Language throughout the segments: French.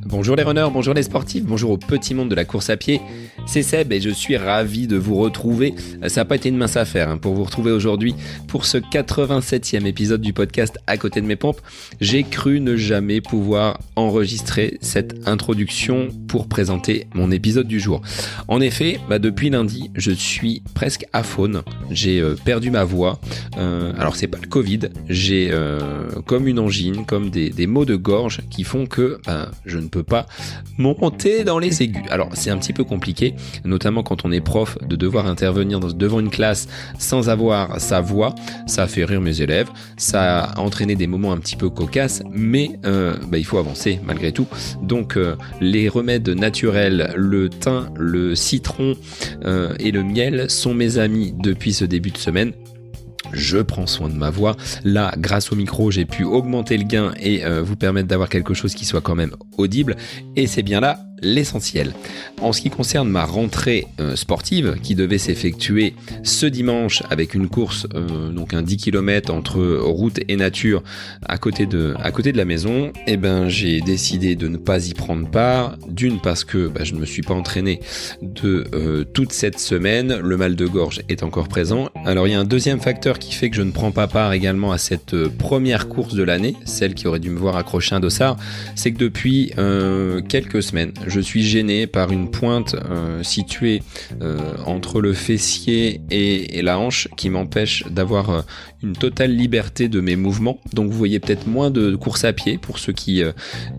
Bonjour les runners, bonjour les sportifs, bonjour au petit monde de la course à pied. C'est Seb et je suis ravi de vous retrouver. Ça n'a pas été une mince affaire pour vous retrouver aujourd'hui pour ce 87e épisode du podcast À côté de mes pompes. J'ai cru ne jamais pouvoir enregistrer cette introduction pour présenter mon épisode du jour. En effet, depuis lundi, je suis presque aphone. J'ai perdu ma voix. Alors c'est pas le Covid, j'ai comme une angine, comme des maux de gorge qui font que je ne peux pas monter dans les aigus. Alors c'est un petit peu compliqué, notamment quand on est prof, de devoir intervenir devant une classe sans avoir sa voix. Ça a fait rire mes élèves, ça a entraîné des moments un petit peu cocasses, mais il faut avancer malgré tout. Donc les remèdes naturels, le thym, le citron et le miel sont mes amis depuis ce début de semaine. Je prends soin de ma voix. Là, grâce au micro, j'ai pu augmenter le gain et vous permettre d'avoir quelque chose qui soit quand même audible. Et c'est bien là l'essentiel. En ce qui concerne ma rentrée sportive qui devait s'effectuer ce dimanche avec une course, donc un 10 km entre route et nature à côté de la maison, j'ai décidé de ne pas y prendre part. D'une parce que je ne me suis pas entraîné de toute cette semaine, le mal de gorge est encore présent. Alors il y a un deuxième facteur qui fait que je ne prends pas part également à cette première course de l'année, celle qui aurait dû me voir accrocher un dossard, c'est que depuis quelques semaines, je suis gêné par une pointe située entre le fessier et la hanche qui m'empêche d'avoir une totale liberté de mes mouvements. Donc vous voyez peut-être moins de course à pied pour ceux qui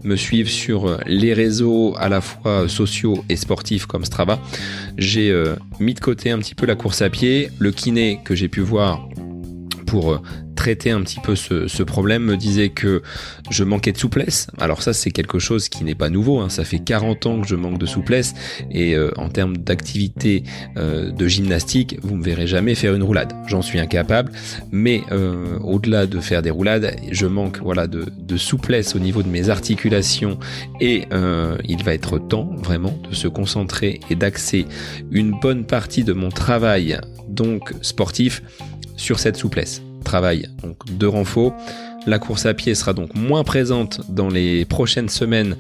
me suivent sur les réseaux à la fois sociaux et sportifs comme Strava. J'ai mis de côté un petit peu la course à pied. Le kiné que j'ai pu voir pour traiter un petit peu ce problème me disait que je manquais de souplesse. Alors ça c'est quelque chose qui n'est pas nouveau, ça fait 40 ans que je manque de souplesse et en termes d'activité de gymnastique, vous me verrez jamais faire une roulade. J'en suis incapable, mais au-delà de faire des roulades, je manque de souplesse au niveau de mes articulations et il va être temps vraiment de se concentrer et d'axer une bonne partie de mon travail donc sportif sur cette souplesse. Travail donc de renfort. La course à pied sera donc moins présente dans les prochaines semaines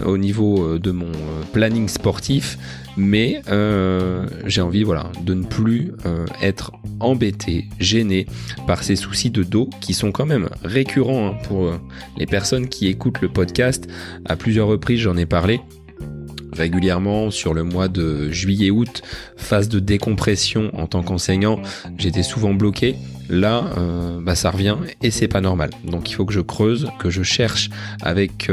au niveau de mon planning sportif, mais j'ai envie de ne plus être embêté, gêné par ces soucis de dos qui sont quand même récurrents pour les personnes qui écoutent le podcast. À plusieurs reprises j'en ai parlé. Régulièrement sur le mois de juillet-août, phase de décompression en tant qu'enseignant, j'étais souvent bloqué. Là, ça revient et c'est pas normal. Donc il faut que je creuse, que je cherche avec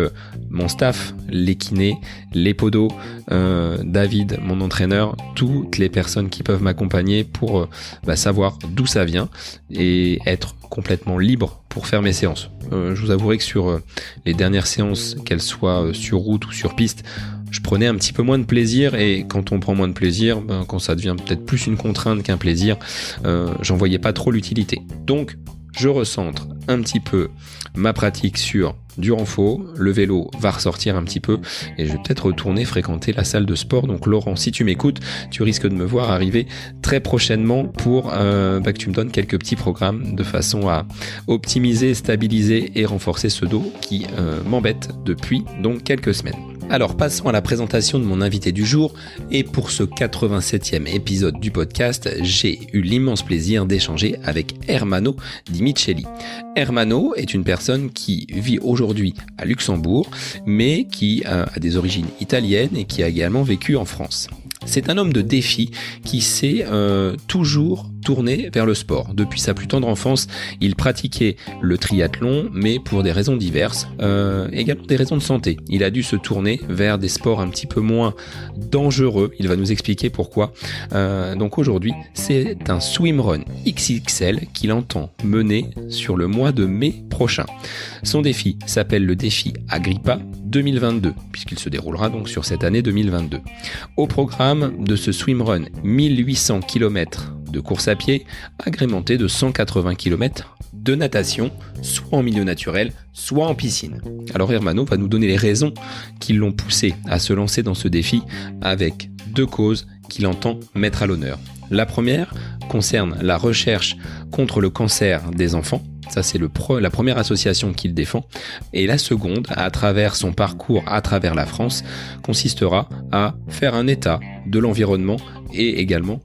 mon staff, les kinés, les podos, David, mon entraîneur, toutes les personnes qui peuvent m'accompagner pour savoir d'où ça vient et être complètement libre pour faire mes séances. Je vous avouerai que sur les dernières séances, qu'elles soient sur route ou sur piste, je prenais un petit peu moins de plaisir et quand on prend moins de plaisir, quand ça devient peut-être plus une contrainte qu'un plaisir, j'en voyais pas trop l'utilité. Donc je recentre un petit peu ma pratique sur du renfort, le vélo va ressortir un petit peu et je vais peut-être retourner fréquenter la salle de sport. Donc Laurent, si tu m'écoutes, tu risques de me voir arriver très prochainement pour que tu me donnes quelques petits programmes de façon à optimiser, stabiliser et renforcer ce dos qui m'embête depuis donc quelques semaines. Alors passons à la présentation de mon invité du jour et pour ce 87e épisode du podcast, j'ai eu l'immense plaisir d'échanger avec Ermanno Di Micheli. Ermanno est une personne qui vit aujourd'hui à Luxembourg mais qui a des origines italiennes et qui a également vécu en France. C'est un homme de défi qui s'est toujours tourné vers le sport. Depuis sa plus tendre enfance, il pratiquait le triathlon, mais pour des raisons diverses, également des raisons de santé. Il a dû se tourner vers des sports un petit peu moins dangereux. Il va nous expliquer pourquoi. Donc aujourd'hui, c'est un swimrun XXL qu'il entend mener sur le mois de mai prochain. Son défi s'appelle le défi Agrippa 2022, puisqu'il se déroulera donc sur cette année 2022. Au programme de ce swimrun, 1800 km de course à pied, agrémenté de 180 km de natation, soit en milieu naturel, soit en piscine. Alors Ermanno va nous donner les raisons qui l'ont poussé à se lancer dans ce défi avec 2 causes qu'il entend mettre à l'honneur. La première concerne la recherche contre le cancer des enfants. Ça, c'est la première association qu'il défend. Et la seconde, à travers son parcours à travers la France, consistera à faire un état de l'environnement et également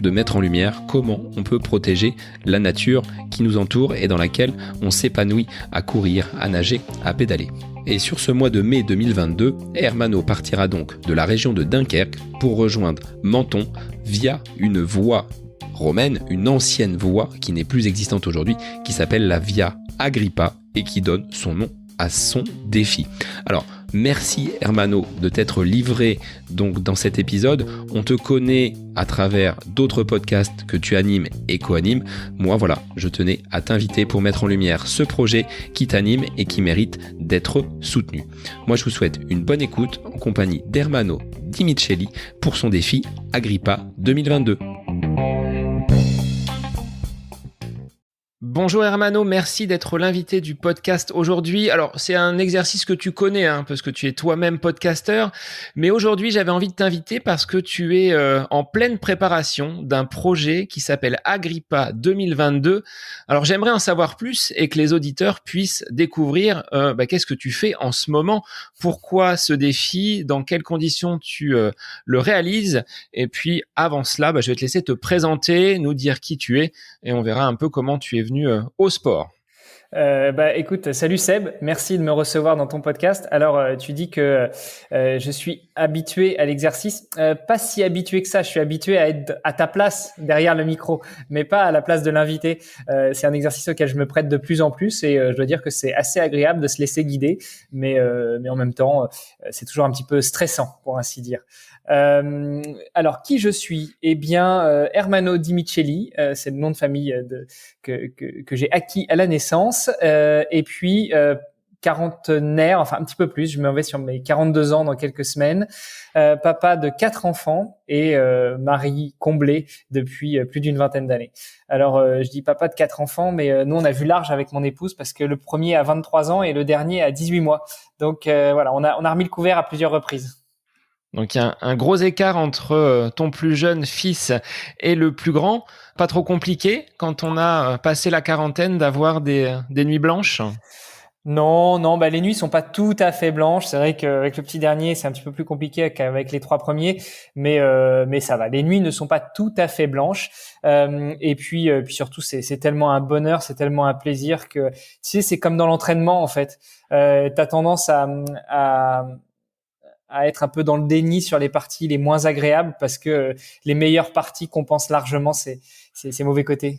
de mettre en lumière comment on peut protéger la nature qui nous entoure et dans laquelle on s'épanouit à courir, à nager, à pédaler. Et sur ce mois de mai 2022, Hermano partira donc de la région de Dunkerque pour rejoindre Menton via une voie romaine, une ancienne voie qui n'est plus existante aujourd'hui, qui s'appelle la Via Agrippa et qui donne son nom à son défi. Alors, merci Hermano de t'être livré donc dans cet épisode. On te connaît à travers d'autres podcasts que tu animes et co-animes. Moi, voilà, je tenais à t'inviter pour mettre en lumière ce projet qui t'anime et qui mérite d'être soutenu. Moi, je vous souhaite une bonne écoute en compagnie d'Hermano Di Micheli pour son défi Agrippa 2022. Bonjour Hermano, merci d'être l'invité du podcast aujourd'hui. Alors, c'est un exercice que tu connais, parce que tu es toi-même podcasteur. Mais aujourd'hui, j'avais envie de t'inviter parce que tu es en pleine préparation d'un projet qui s'appelle Agrippa 2022. Alors, j'aimerais en savoir plus et que les auditeurs puissent découvrir qu'est-ce que tu fais en ce moment, pourquoi ce défi, dans quelles conditions tu le réalises. Et puis, avant cela, je vais te laisser te présenter, nous dire qui tu es et on verra un peu comment tu es venu au sport. Écoute, salut Seb, merci de me recevoir dans ton podcast. Alors, tu dis que je suis habitué à l'exercice. Pas si habitué que ça, je suis habitué à être à ta place derrière le micro, mais pas à la place de l'invité. C'est un exercice auquel je me prête de plus en plus et je dois dire que c'est assez agréable de se laisser guider, mais en même temps, c'est toujours un petit peu stressant, pour ainsi dire. Alors, qui je suis? Eh bien, Hermano Di Micheli, c'est le nom de famille que j'ai acquis à la naissance. Et puis, quarantenaire, enfin un petit peu plus, je m'en vais sur mes 42 ans dans quelques semaines, papa de 4 enfants et mari comblé depuis plus d'une vingtaine d'années. Alors, je dis papa de 4 enfants, mais nous, on a vu large avec mon épouse parce que le premier a 23 ans et le dernier a 18 mois. Donc, voilà, on a remis le couvert à plusieurs reprises. Donc il y a un gros écart entre ton plus jeune fils et le plus grand. Pas trop compliqué quand on a passé la quarantaine d'avoir des nuits blanches? Non, les nuits sont pas tout à fait blanches. C'est vrai qu'avec le petit dernier, c'est un petit peu plus compliqué qu'avec les 3 premiers, mais ça va. Les nuits ne sont pas tout à fait blanches. Et puis surtout, c'est tellement un bonheur, c'est tellement un plaisir que, tu sais, c'est comme dans l'entraînement en fait. T'as tendance à être un peu dans le déni sur les parties les moins agréables parce que les meilleures parties compensent largement ces mauvais côtés.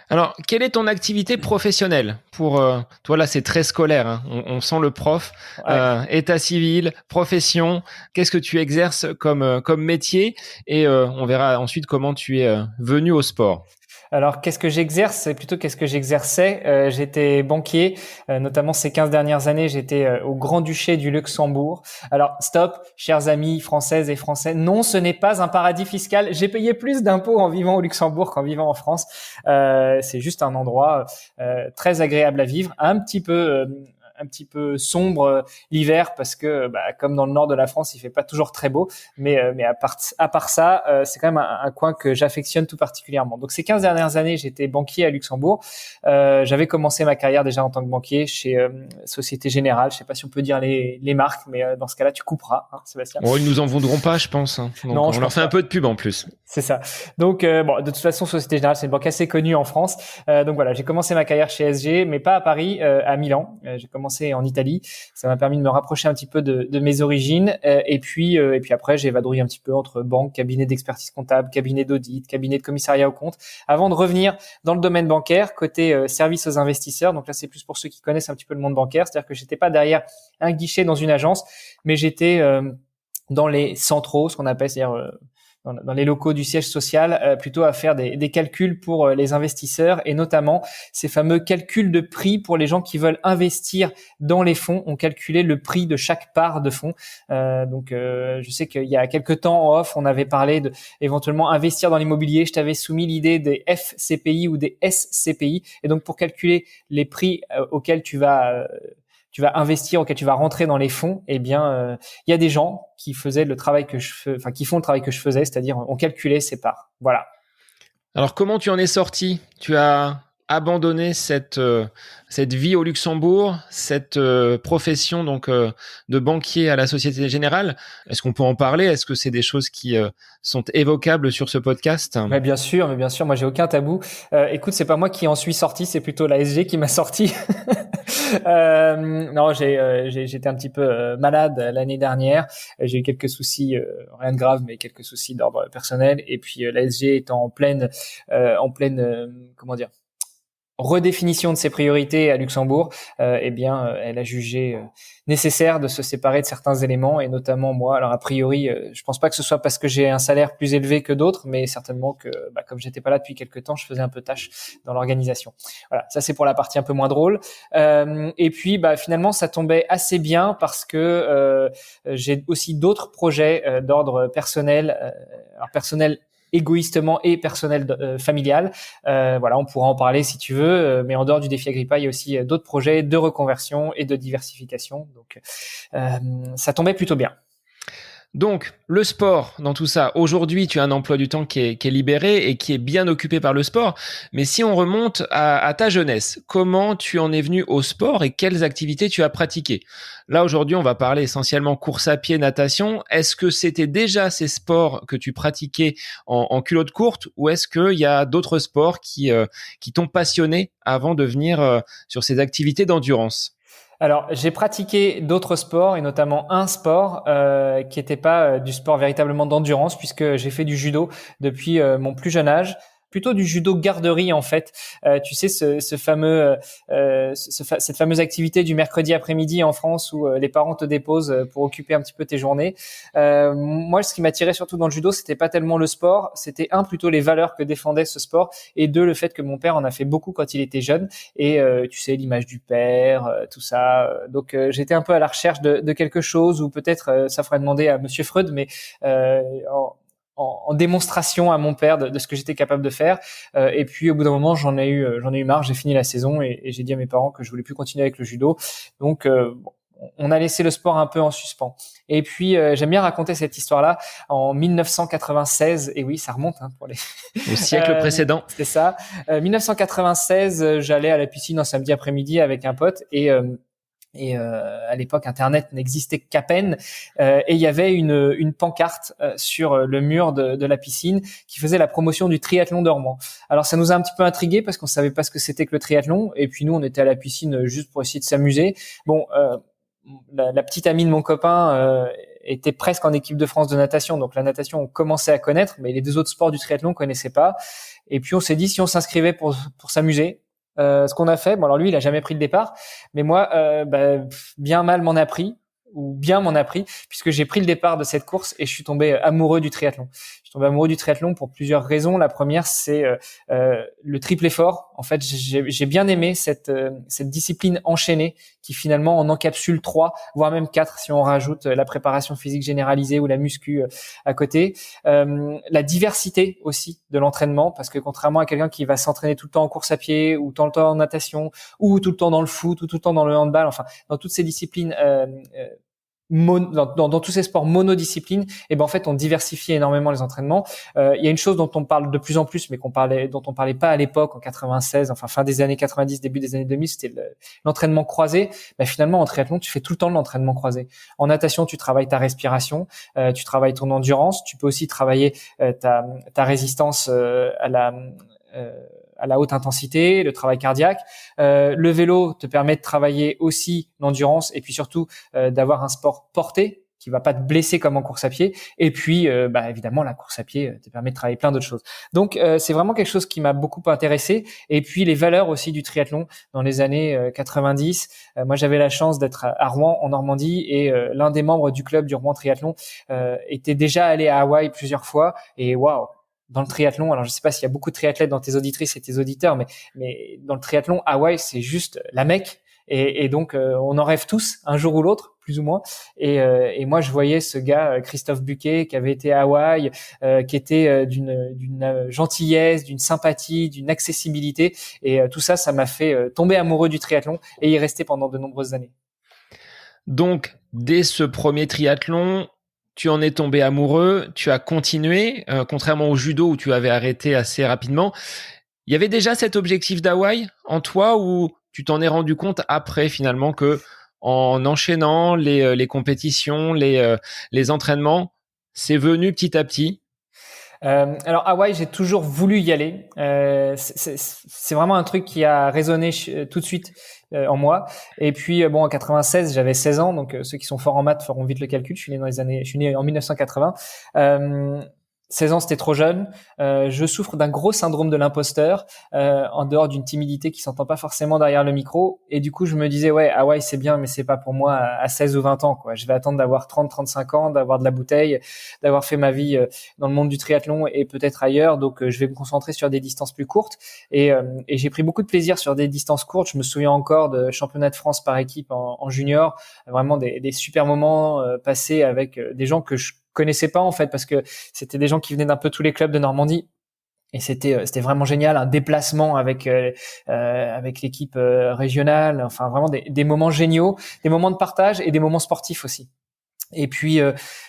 Alors, quelle est ton activité professionnelle? Pour toi, là, c'est très scolaire. On sent le prof. Ouais. État civil, profession. Qu'est-ce que tu exerces comme métier? Et on verra ensuite comment tu es venu au sport. Alors, qu'est-ce que j'exerce? C'est plutôt qu'est-ce que j'exerçais. J'étais banquier, notamment ces 15 dernières années, j'étais au Grand-Duché du Luxembourg. Alors, stop, chers amis françaises et français, non, ce n'est pas un paradis fiscal. J'ai payé plus d'impôts en vivant au Luxembourg qu'en vivant en France. C'est juste un endroit très agréable à vivre, un petit peu sombre l'hiver parce que comme dans le nord de la France, il fait pas toujours très beau, mais à part ça, c'est quand même un coin que j'affectionne tout particulièrement. Donc ces 15 dernières années, j'étais banquier à Luxembourg. J'avais commencé ma carrière déjà en tant que banquier chez Société Générale. Je sais pas si on peut dire les marques, mais dans ce cas-là, tu couperas, Sébastien. Ils nous en voudront pas, je pense. Donc non, on leur fait un peu de pub en plus. C'est ça. Donc de toute façon, Société Générale, c'est une banque assez connue en France. Donc voilà, j'ai commencé ma carrière chez SG, mais pas à Paris, à Milan. J'ai commencé en Italie. Ça m'a permis de me rapprocher un petit peu de mes origines. Et puis après, j'ai vadrouillé un petit peu entre banque, cabinet d'expertise comptable, cabinet d'audit, cabinet de commissariat aux comptes, avant de revenir dans le domaine bancaire, côté service aux investisseurs. Donc là, c'est plus pour ceux qui connaissent un petit peu le monde bancaire. C'est-à-dire que j'étais pas derrière un guichet dans une agence, mais j'étais dans les centraux, ce qu'on appelle, c'est-à-dire dans les locaux du siège social, plutôt à faire des calculs pour les investisseurs et notamment ces fameux calculs de prix pour les gens qui veulent investir dans les fonds. On calculait le prix de chaque part de fonds. Donc, je sais qu'il y a quelques temps en off, on avait parlé de éventuellement investir dans l'immobilier. Je t'avais soumis l'idée des FCPI ou des SCPI. Et donc, pour calculer les prix auxquels tu vas tu vas investir, auquel tu vas rentrer dans les fonds, eh bien, il y a des gens qui faisaient le travail qui font le travail que je faisais, c'est-à-dire on calculait ses parts. Voilà. Alors, comment tu en es sorti? Tu as abandonné cette vie au Luxembourg, cette profession donc de banquier à la Société Générale. Est-ce qu'on peut en parler? Est-ce que c'est des choses qui sont évocables sur ce podcast? Mais bien sûr, moi j'ai aucun tabou. Écoute, c'est pas moi qui en suis sorti, c'est plutôt la SG qui m'a sorti. Non, j'étais un petit peu malade l'année dernière. J'ai eu quelques soucis, rien de grave, mais quelques soucis d'ordre personnel. Et puis la SG étant en pleine, comment dire, redéfinition de ses priorités à Luxembourg, elle a jugé nécessaire de se séparer de certains éléments, et notamment moi. Alors a priori, je pense pas que ce soit parce que j'ai un salaire plus élevé que d'autres, mais certainement que comme j'étais pas là depuis quelques temps, je faisais un peu tâche dans l'organisation. Voilà, ça c'est pour la partie un peu moins drôle. Et puis finalement ça tombait assez bien parce que j'ai aussi d'autres projets d'ordre personnel, personnel égoïstement et personnel, familial. Voilà, on pourra en parler si tu veux, mais en dehors du défi Agrippa, il y a aussi d'autres projets de reconversion et de diversification. Donc, ça tombait plutôt bien. Donc, le sport dans tout ça. Aujourd'hui, tu as un emploi du temps qui est libéré et qui est bien occupé par le sport. Mais si on remonte à ta jeunesse, comment tu en es venu au sport et quelles activités tu as pratiquées? Là, aujourd'hui, on va parler essentiellement course à pied, natation. Est-ce que c'était déjà ces sports que tu pratiquais en culotte courte, ou est-ce qu'il y a d'autres sports qui t'ont passionné avant de venir sur ces activités d'endurance? Alors, j'ai pratiqué d'autres sports, et notamment un sport qui n'était pas du sport véritablement d'endurance, puisque j'ai fait du judo depuis mon plus jeune âge. Plutôt du judo garderie en fait. Tu sais cette fameuse activité du mercredi après-midi en France où les parents te déposent pour occuper un petit peu tes journées. Moi, ce qui m'attirait surtout dans le judo, c'était pas tellement le sport, c'était plutôt les valeurs que défendait ce sport, et deux, le fait que mon père en a fait beaucoup quand il était jeune, et tu sais, l'image du père, tout ça. Donc j'étais un peu à la recherche de quelque chose, ou peut-être ça ferait demander à Monsieur Freud, mais en démonstration à mon père de ce que j'étais capable de faire. Et puis au bout d'un moment, j'en ai eu marre, j'ai fini la saison, et j'ai dit à mes parents que je voulais plus continuer avec le judo. Donc on a laissé le sport un peu en suspens. Et puis j'aime bien raconter cette histoire-là. En 1996, et oui, ça remonte pour les au siècle précédent. C'est ça. 1996, j'allais à la piscine un samedi après-midi avec un pote, et à l'époque Internet n'existait qu'à peine, et il y avait une pancarte sur le mur de la piscine qui faisait la promotion du triathlon de Rouen. Alors ça nous a un petit peu intrigués parce qu'on savait pas ce que c'était que le triathlon, et puis nous on était à la piscine juste pour essayer de s'amuser. Bon, la petite amie de mon copain était presque en équipe de France de natation, donc la natation on commençait à connaître, mais les deux autres sports du triathlon on connaissait pas. Et puis on s'est dit si on s'inscrivait pour s'amuser. Ce qu'on a fait, bon alors lui il a jamais pris le départ, mais moi bien mal m'en a pris, ou bien m'en a pris, puisque j'ai pris le départ de cette course et je suis tombé amoureux du triathlon. Je suis tombé amoureux du triathlon pour plusieurs raisons. La première, c'est le triple effort. En fait, j'ai bien aimé cette discipline enchaînée qui finalement en encapsule 3, voire même 4 si on rajoute la préparation physique généralisée ou la muscu à côté. La diversité aussi de l'entraînement, parce que contrairement à quelqu'un qui va s'entraîner tout le temps en course à pied, ou tout le temps en natation, ou tout le temps dans le foot, ou tout le temps dans le handball, enfin dans toutes ces disciplines dans tous ces sports monodisciplines, et en fait on diversifie énormément les entraînements. Il y a une chose dont on parle de plus en plus, mais dont on parlait pas à l'époque en 96, enfin fin des années 90, début des années 2000, c'était l'entraînement croisé. Finalement en triathlon tu fais tout le temps de l'entraînement croisé. En natation tu travailles ta respiration, tu travailles ton endurance, tu peux aussi travailler ta résistance à la haute intensité, le travail cardiaque. Le vélo te permet de travailler aussi l'endurance, et puis surtout d'avoir un sport porté qui va pas te blesser comme en course à pied. Et puis évidemment la course à pied te permet de travailler plein d'autres choses. Donc c'est vraiment quelque chose qui m'a beaucoup intéressé. Et puis les valeurs aussi du triathlon dans les années 90. Moi j'avais la chance d'être à Rouen en Normandie, et l'un des membres du club du Rouen Triathlon était déjà allé à Hawaï plusieurs fois, et waouh, dans le triathlon, alors je sais pas s'il y a beaucoup de triathlètes dans tes auditrices et tes auditeurs, mais dans le triathlon, Hawaï, c'est juste la Mecque. Et donc, on en rêve tous, un jour ou l'autre, plus ou moins. Et moi, je voyais ce gars, Christophe Buquet, qui avait été à Hawaï, qui était d'une gentillesse, d'une sympathie, d'une accessibilité. Et tout ça, ça m'a fait tomber amoureux du triathlon et y rester pendant de nombreuses années. Donc, dès ce premier triathlon, tu en es tombé amoureux, tu as continué, contrairement au judo où tu avais arrêté assez rapidement. Il y avait déjà cet objectif d'Hawaï en toi ou tu t'en es rendu compte après finalement que en enchaînant les compétitions, les entraînements, c'est venu petit à petit? Alors Hawaï, j'ai toujours voulu y aller. C'est vraiment un truc qui a résonné tout de suite en moi. Et puis bon, en 96, j'avais 16 ans, donc ceux qui sont forts en maths feront vite le calcul. Je suis né en 1980. 16 ans, c'était trop jeune. Je souffre d'un gros syndrome de l'imposteur, en dehors d'une timidité qui s'entend pas forcément derrière le micro. Et du coup, je me disais, ouais, Hawaï, c'est bien, mais c'est pas pour moi à 16 ou 20 ans, quoi. Je vais attendre d'avoir 30, 35 ans, d'avoir de la bouteille, d'avoir fait ma vie dans le monde du triathlon et peut-être ailleurs. Donc, je vais me concentrer sur des distances plus courtes. Et j'ai pris beaucoup de plaisir sur des distances courtes. Je me souviens encore de championnat de France par équipe en junior. Vraiment des super moments passés avec des gens que je connaissais pas en fait parce que c'était des gens qui venaient d'un peu tous les clubs de Normandie et c'était vraiment génial, un déplacement avec l'équipe régionale, enfin vraiment des moments géniaux, des moments de partage et des moments sportifs aussi. Et puis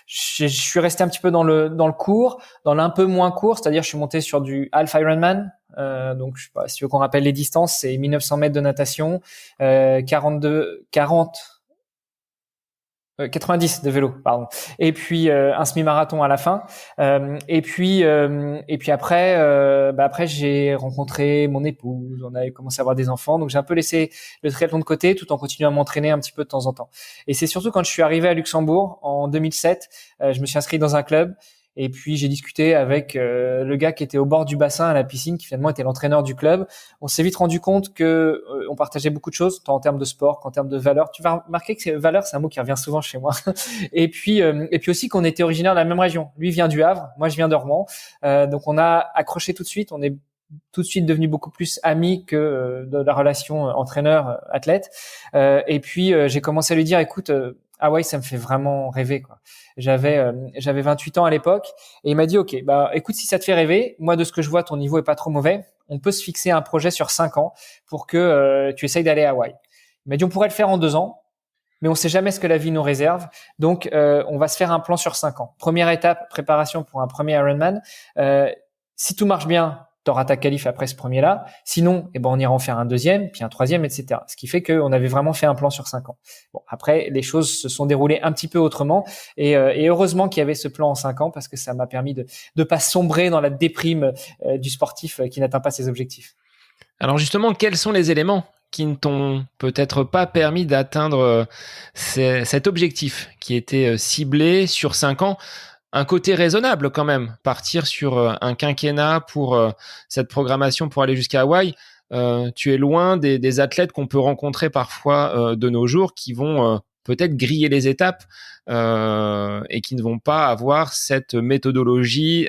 je suis resté un petit peu dans le court, dans l'un peu moins court, c'est-à-dire je suis monté sur du half Ironman. Donc je sais pas si tu veux qu'on rappelle les distances, c'est 1900 mètres de natation, 90 de vélo, pardon. Et puis un semi-marathon à la fin. Et puis après j'ai rencontré mon épouse, on avait commencé à avoir des enfants, donc j'ai un peu laissé le triathlon de côté tout en continuant à m'entraîner un petit peu de temps en temps. Et c'est surtout quand je suis arrivé à Luxembourg en 2007, je me suis inscrit dans un club. Et puis j'ai discuté avec le gars qui était au bord du bassin à la piscine, qui finalement était l'entraîneur du club. On s'est vite rendu compte que on partageait beaucoup de choses, tant en termes de sport qu'en termes de valeurs. Tu vas remarquer que valeurs, c'est un mot qui revient souvent chez moi. Et puis aussi qu'on était originaire de la même région. Lui vient du Havre, moi je viens de Rouen. Donc on a accroché tout de suite. On est tout de suite devenu beaucoup plus amis que de la relation entraîneur-athlète. Et puis j'ai commencé à lui dire, écoute, Hawaï, ça me fait vraiment rêver, quoi. J'avais 28 ans à l'époque et il m'a dit, OK, bah écoute, si ça te fait rêver, moi de ce que je vois, ton niveau est pas trop mauvais. On peut se fixer un projet sur 5 ans pour que tu essayes d'aller à Hawaï. Il m'a dit, on pourrait le faire en 2 ans, mais on sait jamais ce que la vie nous réserve. Donc on va se faire un plan sur 5 ans. Première étape, préparation pour un premier Ironman. Si tout marche bien, t'auras ta qualif après ce premier-là. Sinon, on ira en faire un deuxième, puis un troisième, etc. Ce qui fait qu'on avait vraiment fait un plan sur 5 ans. Bon, après, les choses se sont déroulées un petit peu autrement. Et heureusement qu'il y avait ce plan en 5 ans parce que ça m'a permis de pas sombrer dans la déprime du sportif qui n'atteint pas ses objectifs. Alors justement, quels sont les éléments qui ne t'ont peut-être pas permis d'atteindre cet objectif qui était ciblé sur 5 ans? Un côté raisonnable quand même, partir sur un quinquennat pour cette programmation pour aller jusqu'à Hawaï. Tu es loin des athlètes qu'on peut rencontrer parfois de nos jours qui vont peut-être griller les étapes et qui ne vont pas avoir cette méthodologie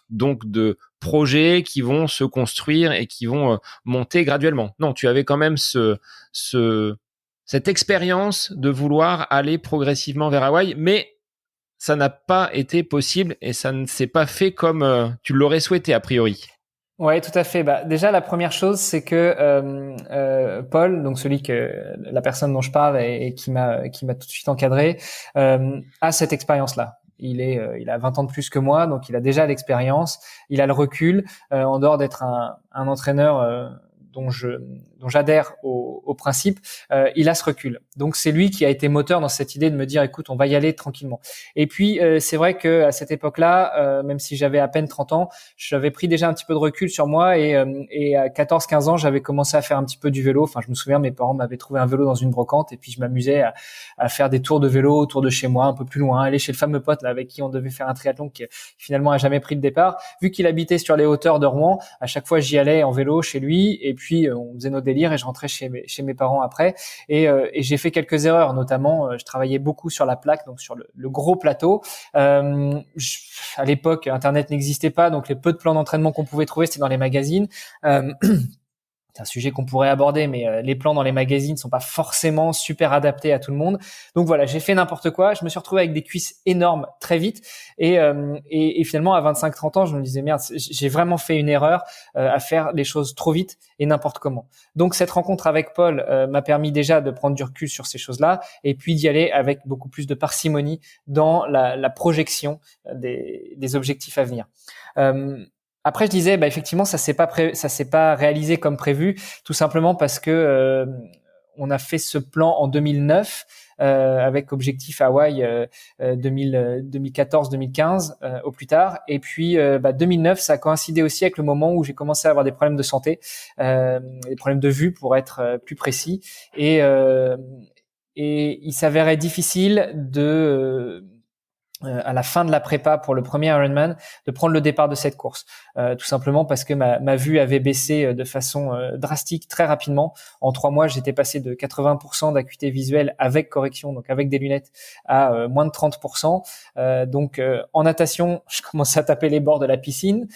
donc de projets qui vont se construire et qui vont monter graduellement. Non, tu avais quand même cette expérience de vouloir aller progressivement vers Hawaï, mais ça n'a pas été possible et ça ne s'est pas fait comme tu l'aurais souhaité a priori. Ouais, tout à fait. Bah, déjà, la première chose, c'est que Paul, donc la personne dont je parle et qui m'a tout de suite encadré, a cette expérience-là. Il a 20 ans de plus que moi, donc il a déjà l'expérience, il a le recul, en dehors d'être un entraîneur dont j'adhère au principe, il a ce recul. Donc c'est lui qui a été moteur dans cette idée de me dire, écoute, on va y aller tranquillement. Et puis c'est vrai que à cette époque-là, même si j'avais à peine 30 ans, j'avais pris déjà un petit peu de recul sur moi et à 14-15 ans, j'avais commencé à faire un petit peu du vélo. Enfin, je me souviens, mes parents m'avaient trouvé un vélo dans une brocante et puis je m'amusais à faire des tours de vélo autour de chez moi, un peu plus loin, aller chez le fameux pote là avec qui on devait faire un triathlon qui finalement a jamais pris le départ. Vu qu'il habitait sur les hauteurs de Rouen, à chaque fois j'y allais en vélo chez lui et puis on faisait nos délires et je rentrais chez mes parents après et j'ai fait quelques erreurs, notamment je travaillais beaucoup sur la plaque, donc sur le gros plateau. À l'époque, Internet n'existait pas, donc les peu de plans d'entraînement qu'on pouvait trouver, c'était dans les magazines. c'est un sujet qu'on pourrait aborder, mais les plans dans les magazines sont pas forcément super adaptés à tout le monde. Donc voilà, j'ai fait n'importe quoi. Je me suis retrouvé avec des cuisses énormes très vite. Et finalement, à 25-30 ans, je me disais, merde, j'ai vraiment fait une erreur à faire les choses trop vite et n'importe comment. Donc cette rencontre avec Paul m'a permis déjà de prendre du recul sur ces choses-là et puis d'y aller avec beaucoup plus de parcimonie dans la projection des objectifs à venir. Après, je disais, effectivement, ça s'est pas réalisé comme prévu, tout simplement parce que on a fait ce plan en 2009 avec objectif Hawaï 2014-2015 au plus tard. Et puis 2009, ça a coïncidé aussi avec le moment où j'ai commencé à avoir des problèmes de santé, des problèmes de vue pour être plus précis. Et il s'avérait difficile à la fin de la prépa pour le premier Ironman, de prendre le départ de cette course, tout simplement parce que ma vue avait baissé de façon drastique très rapidement. En 3 mois, j'étais passé de 80% d'acuité visuelle avec correction, donc avec des lunettes, à moins de 30%. Donc en natation, je commençais à taper les bords de la piscine.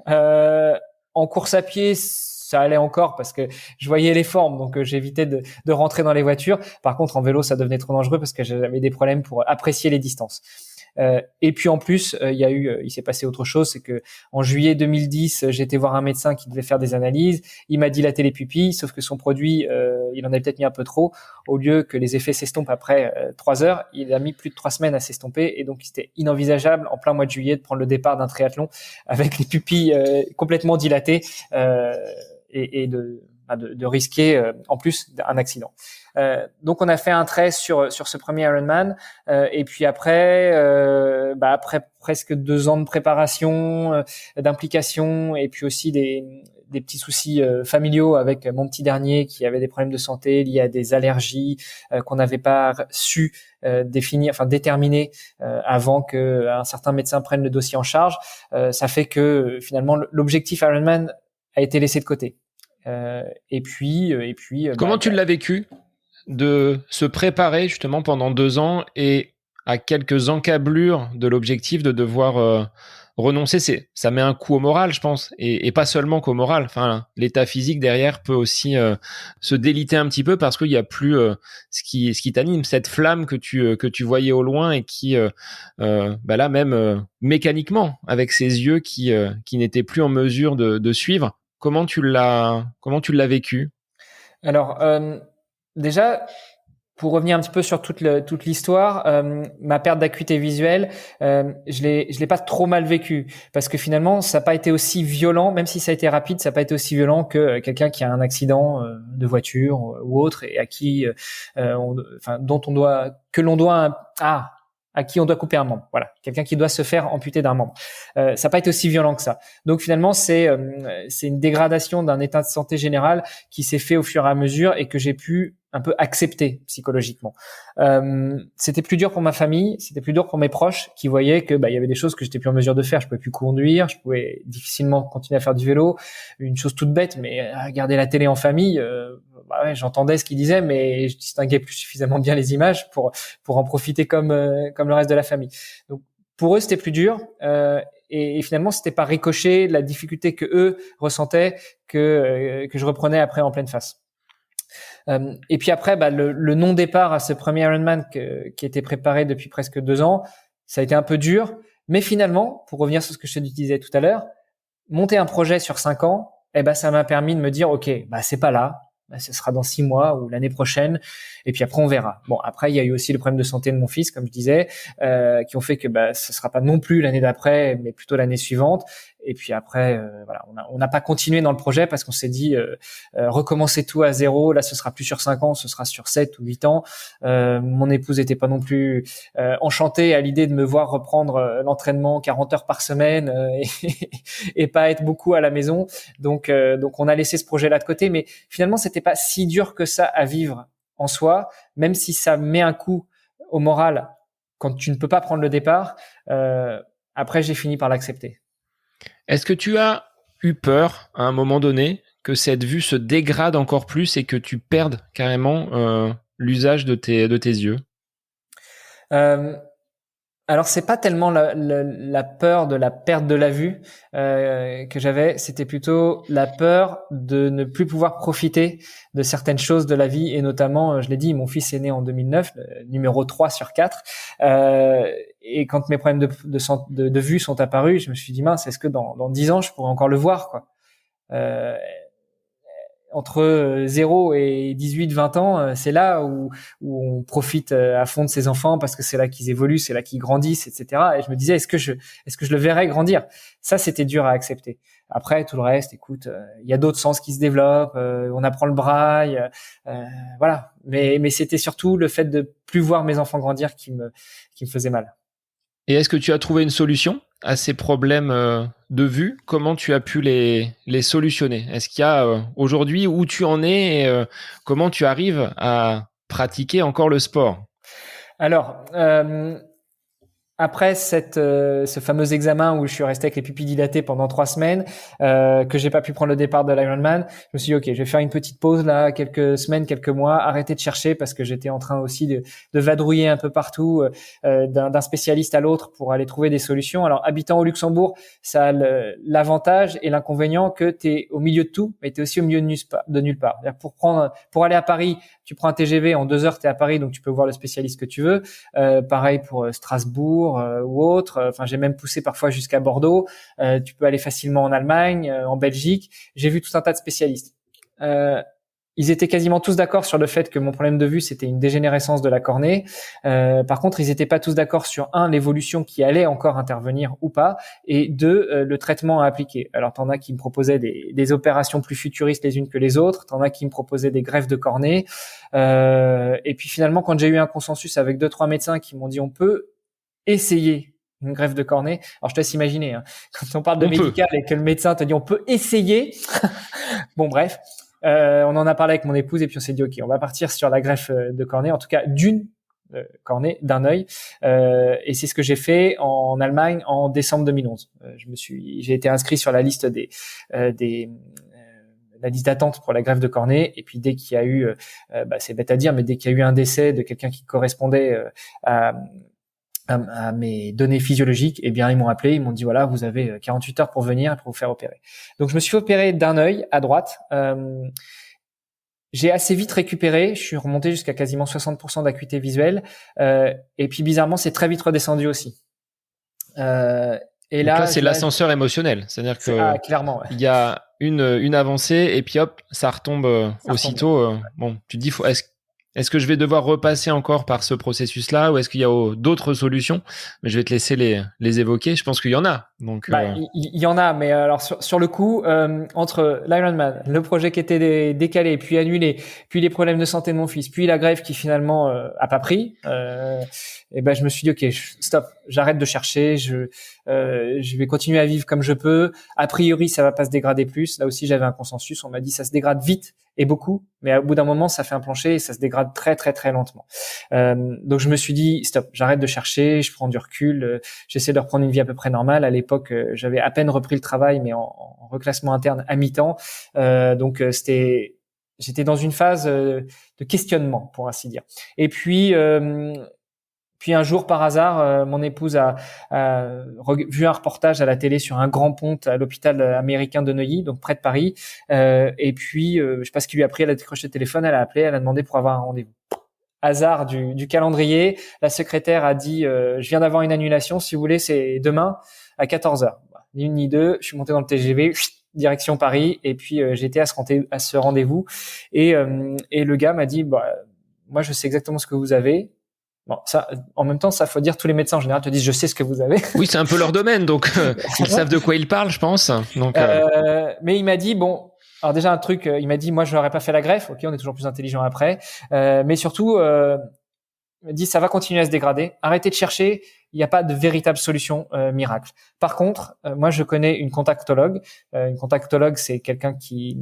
En course à pied, ça allait encore parce que je voyais les formes, donc j'évitais de rentrer dans les voitures. Par contre, en vélo, ça devenait trop dangereux parce que j'avais des problèmes pour apprécier les distances. Et puis en plus, il s'est passé autre chose, c'est que en juillet 2010, j'ai été voir un médecin qui devait faire des analyses. Il m'a dilaté les pupilles, sauf que son produit, il en avait peut-être mis un peu trop. Au lieu que les effets s'estompent après 3 heures, il a mis plus de 3 semaines à s'estomper, et donc c'était inenvisageable en plein mois de juillet de prendre le départ d'un triathlon avec les pupilles complètement dilatées et de risquer en plus un accident. Donc on a fait un trait sur ce premier Ironman, et puis après presque 2 ans de préparation, d'implication, et puis aussi des petits soucis familiaux avec mon petit dernier qui avait des problèmes de santé liés à des allergies qu'on n'avait pas su déterminer avant que un certain médecin prenne le dossier en charge. Ça fait que finalement l'objectif Ironman a été laissé de côté. Et puis comment tu l'as vécu de se préparer justement pendant 2 ans et à quelques encablures de l'objectif de devoir renoncer? Ça met un coup au moral, je pense, et pas seulement qu'au moral. Enfin, l'état physique derrière peut aussi se déliter un petit peu parce qu'il y a plus ce qui t'anime, cette flamme que tu voyais au loin et qui là même mécaniquement avec ses yeux qui n'étaient plus en mesure de suivre. Comment tu l'as vécu? Alors déjà, pour revenir un petit peu sur toute l'histoire, ma perte d'acuité visuelle, je l'ai pas trop mal vécu parce que finalement ça n'a pas été aussi violent, même si ça a été rapide, ça n'a pas été aussi violent que quelqu'un qui a un accident de voiture ou autre et à qui à qui on doit couper un membre. Voilà, quelqu'un qui doit se faire amputer d'un membre. Ça n'a pas été aussi violent que ça. Donc finalement, c'est une dégradation d'un état de santé général qui s'est fait au fur et à mesure et que j'ai pu un peu accepter psychologiquement. C'était plus dur pour ma famille, c'était plus dur pour mes proches qui voyaient que il y avait des choses que j'étais plus en mesure de faire. Je pouvais plus conduire, je pouvais difficilement continuer à faire du vélo. Une chose toute bête, mais regarder la télé en famille, j'entendais ce qu'ils disaient, mais je distinguais plus suffisamment bien les images pour en profiter comme le reste de la famille. Donc pour eux, c'était plus dur. Et finalement, c'était par ricochet la difficulté que eux ressentaient que je reprenais après en pleine face. Et puis après, le non-départ à ce premier Ironman qui était préparé depuis presque 2 ans, ça a été un peu dur. Mais finalement, pour revenir sur ce que je te disais tout à l'heure, monter un projet sur 5 ans, ça m'a permis de me dire, ok, c'est pas là. Ce sera dans 6 mois ou l'année prochaine, et puis après on verra. Bon, après il y a eu aussi le problème de santé de mon fils, comme je disais, qui ont fait que ce sera pas non plus l'année d'après, mais plutôt l'année suivante. Et puis après, on n'a pas continué dans le projet parce qu'on s'est dit recommencer tout à zéro. Là, ce sera plus sur 5 ans, ce sera sur 7 ou 8 ans. Mon épouse était pas non plus enchantée à l'idée de me voir reprendre l'entraînement 40 heures par semaine et pas être beaucoup à la maison. Donc on a laissé ce projet-là de côté. Mais finalement, c'était pas si dur que ça à vivre en soi, même si ça met un coup au moral quand tu ne peux pas prendre le départ. Après, j'ai fini par l'accepter. Est-ce que tu as eu peur à un moment donné que cette vue se dégrade encore plus et que tu perdes carrément l'usage de tes yeux? Alors c'est pas tellement la peur de la perte de la vue que j'avais, c'était plutôt la peur de ne plus pouvoir profiter de certaines choses de la vie, et notamment, je l'ai dit, mon fils est né en 2009, numéro 3 sur 4, et quand mes problèmes de vue sont apparus, je me suis dit mince, est-ce que dans 10 ans je pourrais encore le voir, quoi. Entre 0 et 18-20 ans, c'est là où on profite à fond de ses enfants, parce que c'est là qu'ils évoluent, c'est là qu'ils grandissent, etc. Et je me disais, est-ce que je le verrais grandir? Ça, c'était dur à accepter. Après, tout le reste, écoute, il y a d'autres sens qui se développent, on apprend le braille, voilà. Mais c'était surtout le fait de plus voir mes enfants grandir qui me faisait mal. Et est-ce que tu as trouvé une solution à ces problèmes de vue? Comment tu as pu les solutionner? Est-ce qu'il y a aujourd'hui où tu en es et comment tu arrives à pratiquer encore le sport? Alors, après ce fameux examen où je suis resté avec les pupilles dilatées pendant 3 semaines, que j'ai pas pu prendre le départ de l'Ironman, je me suis dit, ok, je vais faire une petite pause là, quelques semaines, quelques mois, arrêter de chercher, parce que j'étais en train aussi de vadrouiller un peu partout, d'un spécialiste à l'autre pour aller trouver des solutions. Alors, habitant au Luxembourg, ça a l'avantage et l'inconvénient que t'es au milieu de tout, mais t'es aussi au milieu de nulle part. Pour aller à Paris, tu prends un TGV, en 2 heures, t'es à Paris, donc tu peux voir le spécialiste que tu veux. Pareil pour Strasbourg ou autre. Enfin, j'ai même poussé parfois jusqu'à Bordeaux. Tu peux aller facilement en Allemagne, en Belgique. J'ai vu tout un tas de spécialistes. Ils étaient quasiment tous d'accord sur le fait que mon problème de vue, c'était une dégénérescence de la cornée. Par contre, ils n'étaient pas tous d'accord sur l'évolution qui allait encore intervenir ou pas, et 2, le traitement à appliquer. Alors, t'en as qui me proposaient des opérations plus futuristes les unes que les autres, t'en as qui me proposaient des greffes de cornée. Et puis finalement, quand j'ai eu un consensus avec 2-3 médecins qui m'ont dit on peut essayer une greffe de cornée. Alors, je te laisse imaginer, hein, quand on parle de médical et que le médecin te dit on peut essayer. Bon, bref. On en a parlé avec mon épouse et puis on s'est dit ok, on va partir sur la greffe de cornée, en tout cas d'une cornée, d'un œil, et c'est ce que j'ai fait en Allemagne en décembre 2011. J'ai été inscrit sur la liste la liste d'attente pour la greffe de cornée, et puis dès qu'il y a eu, c'est bête à dire, mais dès qu'il y a eu un décès de quelqu'un qui correspondait à mes données physiologiques, eh bien ils m'ont appelé, ils m'ont dit voilà, vous avez 48 heures pour venir et pour vous faire opérer. Donc je me suis fait opérer d'un œil à droite. J'ai assez vite récupéré, je suis remonté jusqu'à quasiment 60% d'acuité visuelle, et puis bizarrement c'est très vite redescendu aussi. Et là c'est l'ascenseur émotionnel, c'est-à-dire que clairement, ouais. Il y a une avancée et puis hop, ça retombe aussitôt. Bon, tu te dis est-ce que je vais devoir repasser encore par ce processus-là, ou est-ce qu'il y a d'autres solutions? Mais je vais te laisser les évoquer. Je pense qu'il y en a. Donc, il y en a, mais alors sur le coup, entre l'Ironman, le projet qui était décalé, puis annulé, puis les problèmes de santé de mon fils, puis la greffe qui finalement a pas pris, et ben je me suis dit ok, stop, j'arrête de chercher, je vais continuer à vivre comme je peux. A priori, ça va pas se dégrader plus. Là aussi, j'avais un consensus. On m'a dit ça se dégrade vite et beaucoup, mais au bout d'un moment, ça fait un plancher et ça se dégrade très très très lentement. Donc je me suis dit stop, j'arrête de chercher, je prends du recul, j'essaie de reprendre une vie à peu près normale. À l'époque, j'avais à peine repris le travail, mais en reclassement interne à mi-temps. Donc j'étais dans une phase de questionnement, pour ainsi dire. Et puis un jour, par hasard, mon épouse a vu un reportage à la télé sur un grand pont à l'hôpital américain de Neuilly, donc près de Paris. Et puis, je sais pas ce qui lui a pris, elle a décroché le téléphone, elle a appelé, elle a demandé pour avoir un rendez-vous. Hasard du calendrier, la secrétaire a dit je viens d'avoir une annulation, si vous voulez, c'est demain à 14h. Ni une ni deux, je suis monté dans le TGV, direction Paris, et puis j'ai été à ce rendez-vous. Et le gars m'a dit moi je sais exactement ce que vous avez. Bon, ça, en même temps, ça faut dire, tous les médecins en général te disent je sais ce que vous avez. Oui, c'est un peu leur domaine, donc ils savent de quoi ils parlent, je pense. Donc, mais il m'a dit alors déjà un truc, il m'a dit moi je n'aurais pas fait la greffe. Ok, on est toujours plus intelligent après, mais surtout il m'a dit ça va continuer à se dégrader. Arrêtez de chercher. Il n'y a pas de véritable solution miracle. Par contre, moi je connais une contactologue. Une contactologue, c'est quelqu'un qui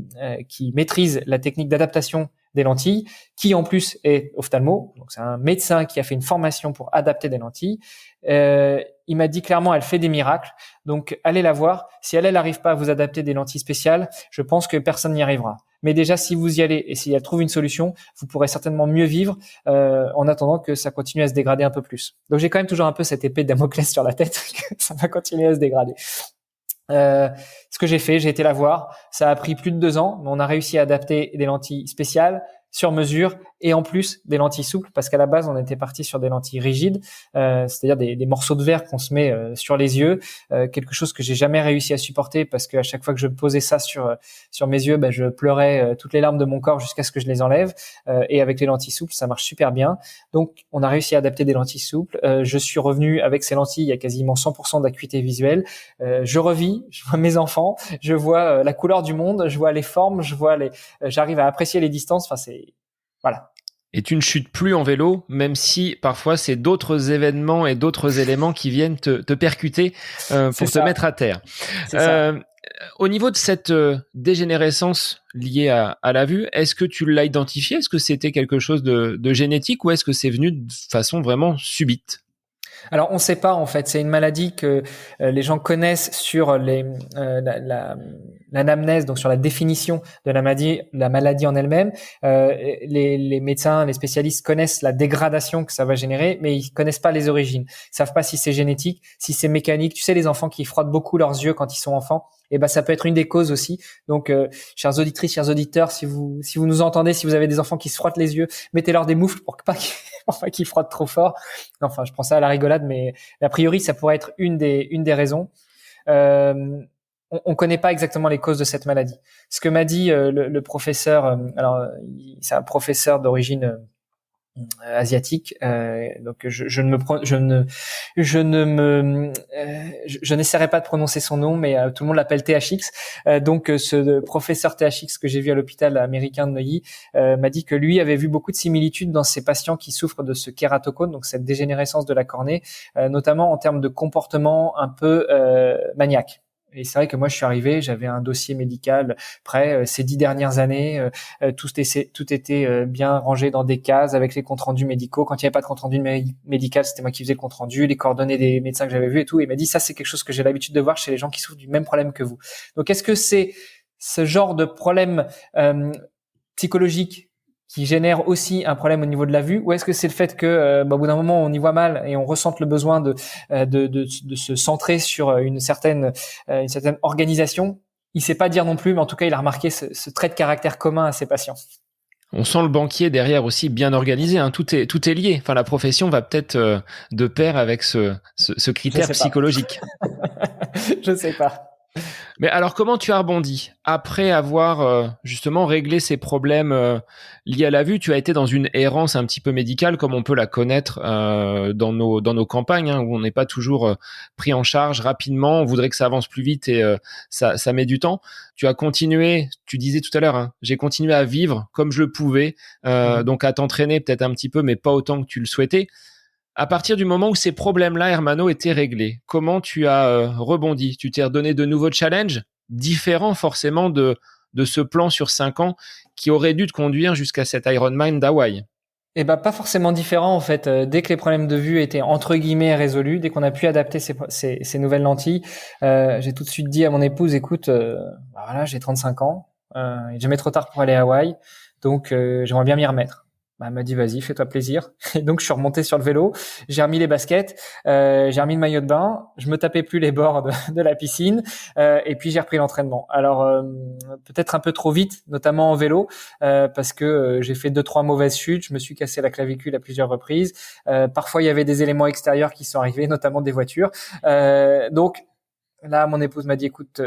maîtrise la technique d'adaptation des lentilles, qui en plus est ophtalmo. Donc c'est un médecin qui a fait une formation pour adapter des lentilles. Il il m'a dit clairement, elle fait des miracles. Donc, allez la voir. Si elle n'arrive pas à vous adapter des lentilles spéciales, je pense que personne n'y arrivera. Mais déjà, si vous y allez et si elle trouve une solution, vous pourrez certainement mieux vivre en attendant que ça continue à se dégrader un peu plus. Donc, j'ai quand même toujours un peu cette épée de Damoclès sur la tête, que ça va continuer à se dégrader. Ce que j'ai fait, j'ai été la voir. Ça a pris plus de 2 ans, mais on a réussi à adapter des lentilles spéciales sur mesure et en plus des lentilles souples parce qu'à la base on était parti sur des lentilles rigides, c'est-à-dire des morceaux de verre qu'on se met sur les yeux, quelque chose que j'ai jamais réussi à supporter parce qu'à chaque fois que je posais ça sur mes yeux, je pleurais toutes les larmes de mon corps jusqu'à ce que je les enlève, et avec les lentilles souples ça marche super bien. Donc on a réussi à adapter des lentilles souples. Je suis revenu avec ces lentilles à quasiment 100% d'acuité visuelle. Je revis, je vois mes enfants, je vois la couleur du monde, je vois les formes, j'arrive à apprécier les distances. Enfin voilà. Et tu ne chutes plus en vélo, même si parfois c'est d'autres événements et d'autres éléments qui viennent te percuter pour te mettre à terre. Au niveau de cette dégénérescence liée à la vue, est-ce que tu l'as identifié? Est-ce que c'était quelque chose de génétique ou est-ce que c'est venu de façon vraiment subite? Alors, on ne sait pas en fait. C'est une maladie que les gens connaissent sur l'anamnèse, donc sur la définition de la maladie en elle-même. Les médecins, les spécialistes connaissent la dégradation que ça va générer, mais ils connaissent pas les origines. Ils savent pas si c'est génétique, si c'est mécanique. Tu sais, les enfants qui frottent beaucoup leurs yeux quand ils sont enfants, ça peut être une des causes aussi. Donc, chères auditrices, chers auditeurs, si vous nous entendez, si vous avez des enfants qui se frottent les yeux, mettez-leur des moufles pour pas qu'ils frottent trop fort. Enfin, je prends ça à la rigolade, mais a priori, ça pourrait être une des raisons. On connaît pas exactement les causes de cette maladie. Ce que m'a dit le professeur, c'est un professeur d'origine asiatique, donc je n'essaierai pas de prononcer son nom, mais tout le monde l'appelle THX. Donc ce professeur THX que j'ai vu à l'hôpital américain de Neuilly m'a dit que lui avait vu beaucoup de similitudes dans ces patients qui souffrent de ce kératocone, donc cette dégénérescence de la cornée, notamment en termes de comportement un peu maniaque. Et c'est vrai que moi, je suis arrivé, j'avais un dossier médical prêt. Ces 10 dernières années, tout était bien rangé dans des cases avec les comptes rendus médicaux. Quand il n'y avait pas de compte rendu médical, c'était moi qui faisais le compte rendu, les coordonnées des médecins que j'avais vus et tout. Et il m'a dit, ça, c'est quelque chose que j'ai l'habitude de voir chez les gens qui souffrent du même problème que vous. Donc, est-ce que c'est ce genre de problème psychologique qui génère aussi un problème au niveau de la vue, ou est-ce que c'est le fait que au bout d'un moment on y voit mal et on ressente le besoin de se centrer sur une certaine organisation? Il sait pas dire non plus, mais en tout cas il a remarqué ce trait de caractère commun à ses patients. On sent le banquier derrière aussi bien organisé, hein. Tout est lié. Enfin, la profession va peut-être de pair avec ce critère psychologique. Je sais pas. Mais alors, comment tu as rebondi? Après avoir justement réglé ces problèmes liés à la vue, tu as été dans une errance un petit peu médicale, comme on peut la connaître dans nos campagnes, hein, où on n'est pas toujours pris en charge rapidement. On voudrait que ça avance plus vite et ça met du temps. Tu as continué, tu disais tout à l'heure, hein, j'ai continué à vivre comme je le pouvais, donc à t'entraîner peut-être un petit peu, mais pas autant que tu le souhaitais. À partir du moment où ces problèmes-là, Hermano, étaient réglés, comment tu as rebondi? Tu t'es redonné de nouveaux challenges, différents forcément de ce plan sur 5 ans qui aurait dû te conduire jusqu'à cet Ironman d'Hawaï? Pas forcément différent en fait. Dès que les problèmes de vue étaient entre guillemets résolus, dès qu'on a pu adapter ces nouvelles lentilles, j'ai tout de suite dit à mon épouse, écoute, voilà, j'ai 35 ans, il n'est jamais trop tard pour aller à Hawaï, donc j'aimerais bien m'y remettre. Elle m'a dit vas-y, fais-toi plaisir. Et donc je suis remonté sur le vélo, j'ai remis les baskets, j'ai remis le maillot de bain, je me tapais plus les bords de la piscine, et puis j'ai repris l'entraînement. Alors peut-être un peu trop vite, notamment en vélo, parce que j'ai fait 2-3 mauvaises chutes, je me suis cassé la clavicule à plusieurs reprises. Parfois il y avait des éléments extérieurs qui sont arrivés, notamment des voitures. Donc là mon épouse m'a dit écoute,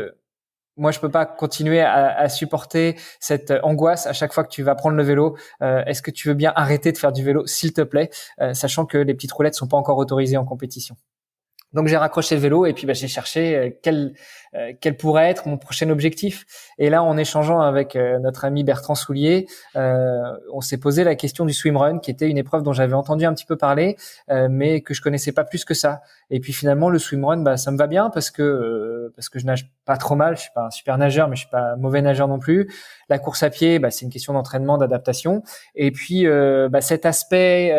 moi, je peux pas continuer à supporter cette angoisse à chaque fois que tu vas prendre le vélo. Est-ce que tu veux bien arrêter de faire du vélo, s'il te plaît, sachant que les petites roulettes sont pas encore autorisées en compétition. Donc j'ai raccroché le vélo et puis j'ai cherché quelle quel pourrait être mon prochain objectif. Et là, en échangeant avec notre ami Bertrand Soulier, on s'est posé la question du swimrun, qui était une épreuve dont j'avais entendu un petit peu parler, mais que je connaissais pas plus que ça. Et puis finalement, le swimrun, ça me va bien parce que je nage pas trop mal. Je suis pas un super nageur, mais je suis pas un mauvais nageur non plus. La course à pied, c'est une question d'entraînement, d'adaptation. Et puis cet aspect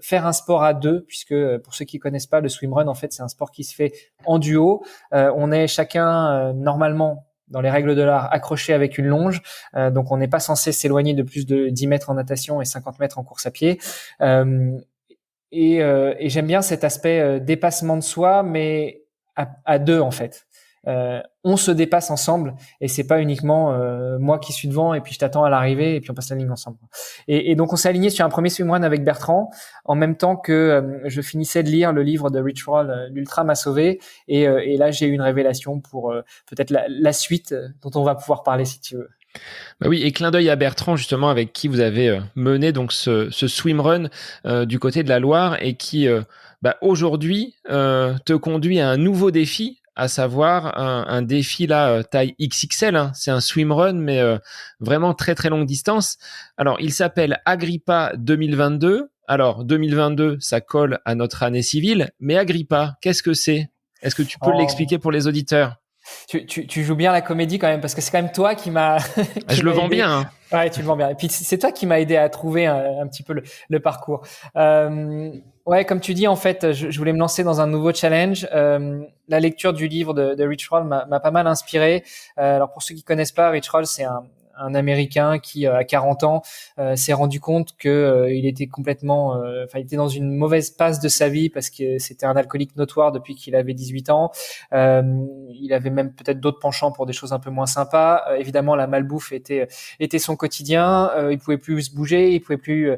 faire un sport à deux, puisque pour ceux qui connaissent pas, le swimrun, en fait, c'est un sport qui se fait en duo. On est chacun normalement, dans les règles de l'art, accroché avec une longe. Donc on n'est pas censé s'éloigner de plus de 10 mètres en natation et 50 mètres en course à pied. Et j'aime bien cet aspect dépassement de soi, mais à deux en fait. On se dépasse ensemble et c'est pas uniquement moi qui suis devant et puis je t'attends à l'arrivée et puis on passe la ligne ensemble. Et donc on s'est aligné sur un premier swimrun avec Bertrand en même temps que je finissais de lire le livre de Rich Roll, L'Ultra m'a sauvé, et là j'ai eu une révélation pour peut-être la suite dont on va pouvoir parler si tu veux. Bah oui, et clin d'œil à Bertrand justement, avec qui vous avez mené donc ce swimrun du côté de la Loire, et qui aujourd'hui te conduit à un nouveau défi, à savoir un défi là taille XXL, hein. C'est un swimrun mais vraiment très très longue distance. Alors il s'appelle Agrippa 2022. Alors 2022, ça colle à notre année civile, mais Agrippa, qu'est-ce que c'est? Est-ce que tu peux l'expliquer pour les auditeurs? Tu joues bien la comédie quand même, parce que c'est quand même toi qui m'a. Je le vends bien. Hein. Ouais, tu le vends bien. Et puis c'est toi qui m'as aidé à trouver un petit peu le parcours. Ouais, comme tu dis, en fait, je voulais me lancer dans un nouveau challenge. La lecture du livre de Rich Roll m'a pas mal inspiré. Alors pour ceux qui connaissent pas, Rich Roll, c'est un Américain qui, à 40 ans, s'est rendu compte que il était complètement, il était dans une mauvaise passe de sa vie parce que c'était un alcoolique notoire depuis qu'il avait 18 ans. Il avait même peut-être d'autres penchants pour des choses un peu moins sympas. Évidemment, la malbouffe était son quotidien. Il pouvait plus se bouger, il pouvait plus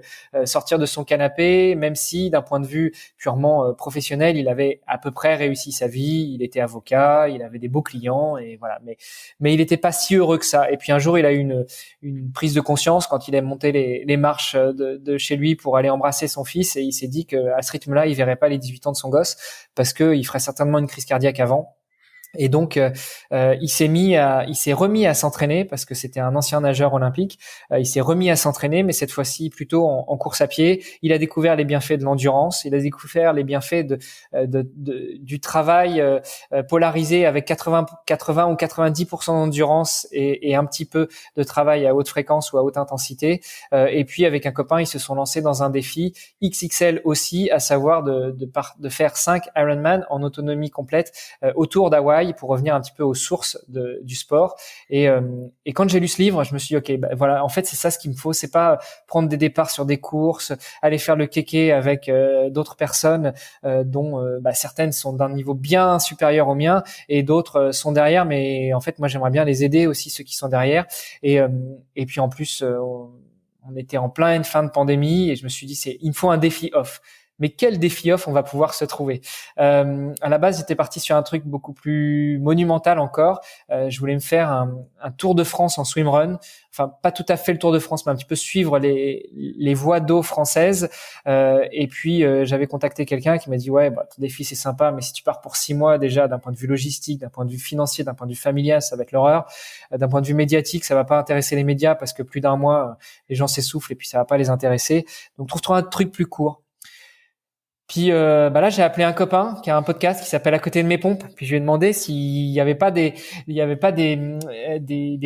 sortir de son canapé, même si, d'un point de vue purement professionnel, il avait à peu près réussi sa vie. Il était avocat, il avait des beaux clients, et voilà. Mais il n'était pas si heureux que ça. Et puis un jour, il a eu une prise de conscience quand il est monté les marches de chez lui pour aller embrasser son fils, et il s'est dit qu'à ce rythme-là, il verrait pas les 18 ans de son gosse parce que il ferait certainement une crise cardiaque avant. Et donc, il s'est remis à s'entraîner parce que c'était un ancien nageur olympique. Il s'est remis à s'entraîner, mais cette fois-ci plutôt en course à pied. Il a découvert les bienfaits de l'endurance. Il a découvert les bienfaits du travail polarisé avec 80 ou 90% d'endurance et un petit peu de travail à haute fréquence ou à haute intensité. Et puis, avec un copain, ils se sont lancés dans un défi XXL aussi, à savoir de faire 5 Ironman en autonomie complète autour d'Hawaï, pour revenir un petit peu aux sources du sport. Et quand j'ai lu ce livre, je me suis dit, ok, voilà, en fait, c'est ça ce qu'il me faut. C'est pas prendre des départs sur des courses, aller faire le kéké avec d'autres personnes dont certaines sont d'un niveau bien supérieur au mien et d'autres sont derrière. Mais en fait, moi, j'aimerais bien les aider aussi, ceux qui sont derrière. Et puis en plus, on était en pleine fin de pandémie et je me suis dit, il me faut un défi off. Mais quel défi off on va pouvoir se trouver? À la base, j'étais parti sur un truc beaucoup plus monumental encore. Je voulais me faire un Tour de France en swimrun. Enfin, pas tout à fait le Tour de France, mais un petit peu suivre les voies d'eau françaises. Et puis, j'avais contacté quelqu'un qui m'a dit, ouais, ton défi, c'est sympa, mais si tu pars pour 6 mois déjà, d'un point de vue logistique, d'un point de vue financier, d'un point de vue familial, ça va être l'horreur. D'un point de vue médiatique, ça va pas intéresser les médias parce que plus d'un mois, les gens s'essoufflent et puis ça va pas les intéresser. Donc, trouve-toi un truc plus court. Puis là, j'ai appelé un copain qui a un podcast qui s'appelle À côté de mes pompes. Puis je lui ai demandé s'il y avait pas des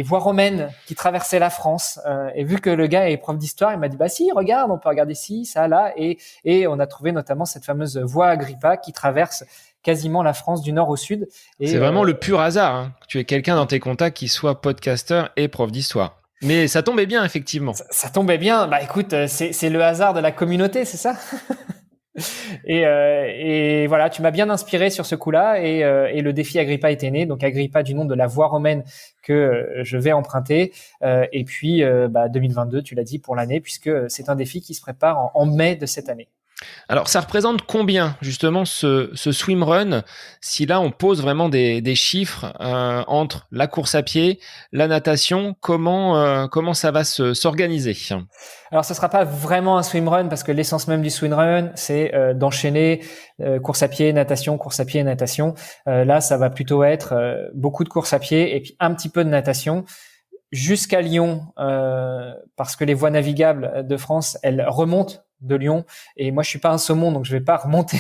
voies romaines qui traversaient la France. Et vu que le gars est prof d'histoire, il m'a dit si, regarde, on peut regarder ci, ça, là, et on a trouvé notamment cette fameuse voie Agrippa qui traverse quasiment la France du nord au sud. Et c'est vraiment le pur hasard, hein, que tu aies quelqu'un dans tes contacts qui soit podcasteur et prof d'histoire. Mais ça tombait bien, effectivement. Ça tombait bien. Écoute, c'est le hasard de la communauté, c'est ça? Et voilà, tu m'as bien inspiré sur ce coup-là, et le défi Agrippa était né. Donc Agrippa du nom de la voie romaine que je vais emprunter. Et puis 2022, tu l'as dit, pour l'année, puisque c'est un défi qui se prépare en mai de cette année. Alors, ça représente combien, justement, ce swimrun, si là, on pose vraiment des chiffres entre la course à pied, la natation, comment ça va s'organiser? Alors, ce sera pas vraiment un swimrun parce que l'essence même du swimrun, c'est d'enchaîner course à pied, natation, course à pied, natation. Là, ça va plutôt être beaucoup de course à pied et puis un petit peu de natation jusqu'à Lyon, parce que les voies navigables de France, elles remontent de Lyon, et moi je suis pas un saumon, donc je vais pas remonter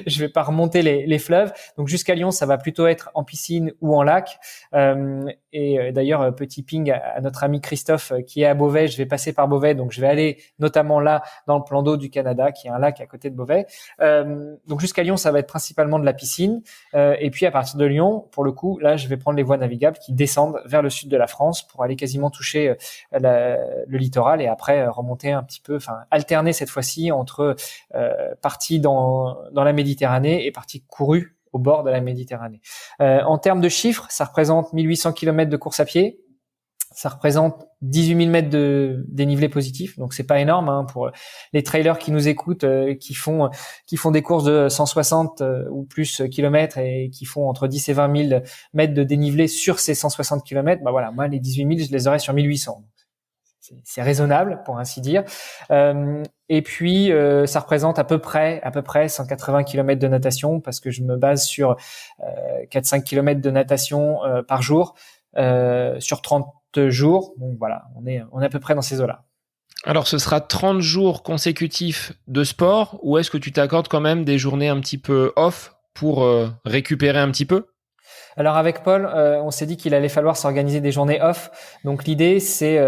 je vais pas remonter les fleuves. Donc jusqu'à Lyon, ça va plutôt être en piscine ou en lac. Et d'ailleurs, petit ping à notre ami Christophe qui est à Beauvais. Je vais passer par Beauvais, donc je vais aller notamment là dans le plan d'eau du Canada, qui est un lac à côté de Beauvais. Donc jusqu'à Lyon, ça va être principalement de la piscine. Et puis à partir de Lyon, pour le coup, là, je vais prendre les voies navigables qui descendent vers le sud de la France pour aller quasiment toucher le littoral, et après remonter un petit peu, enfin alterner cette fois-ci entre partie dans la Méditerranée et partie courue au bord de la Méditerranée. En termes de chiffres, ça représente 1800 km de course à pied. Ça représente 18 000 mètres de dénivelé positif, donc c'est pas énorme hein, pour les trailers qui nous écoutent, qui font des courses de 160 ou plus kilomètres et qui font entre 10 et 20 000 mètres de dénivelé sur ces 160 kilomètres. Bah voilà, moi les 18 000, je les aurais sur 1800. C'est raisonnable pour ainsi dire. Et puis ça représente à peu près 180 km de natation, parce que je me base sur 4-5 km de natation par jour sur 30 jours. Donc voilà, on est à peu près dans ces eaux-là. Alors, ce sera 30 jours consécutifs de sport, ou est-ce que tu t'accordes quand même des journées un petit peu off pour récupérer un petit peu? Alors avec Paul, on s'est dit qu'il allait falloir s'organiser des journées off. Donc l'idée, c'est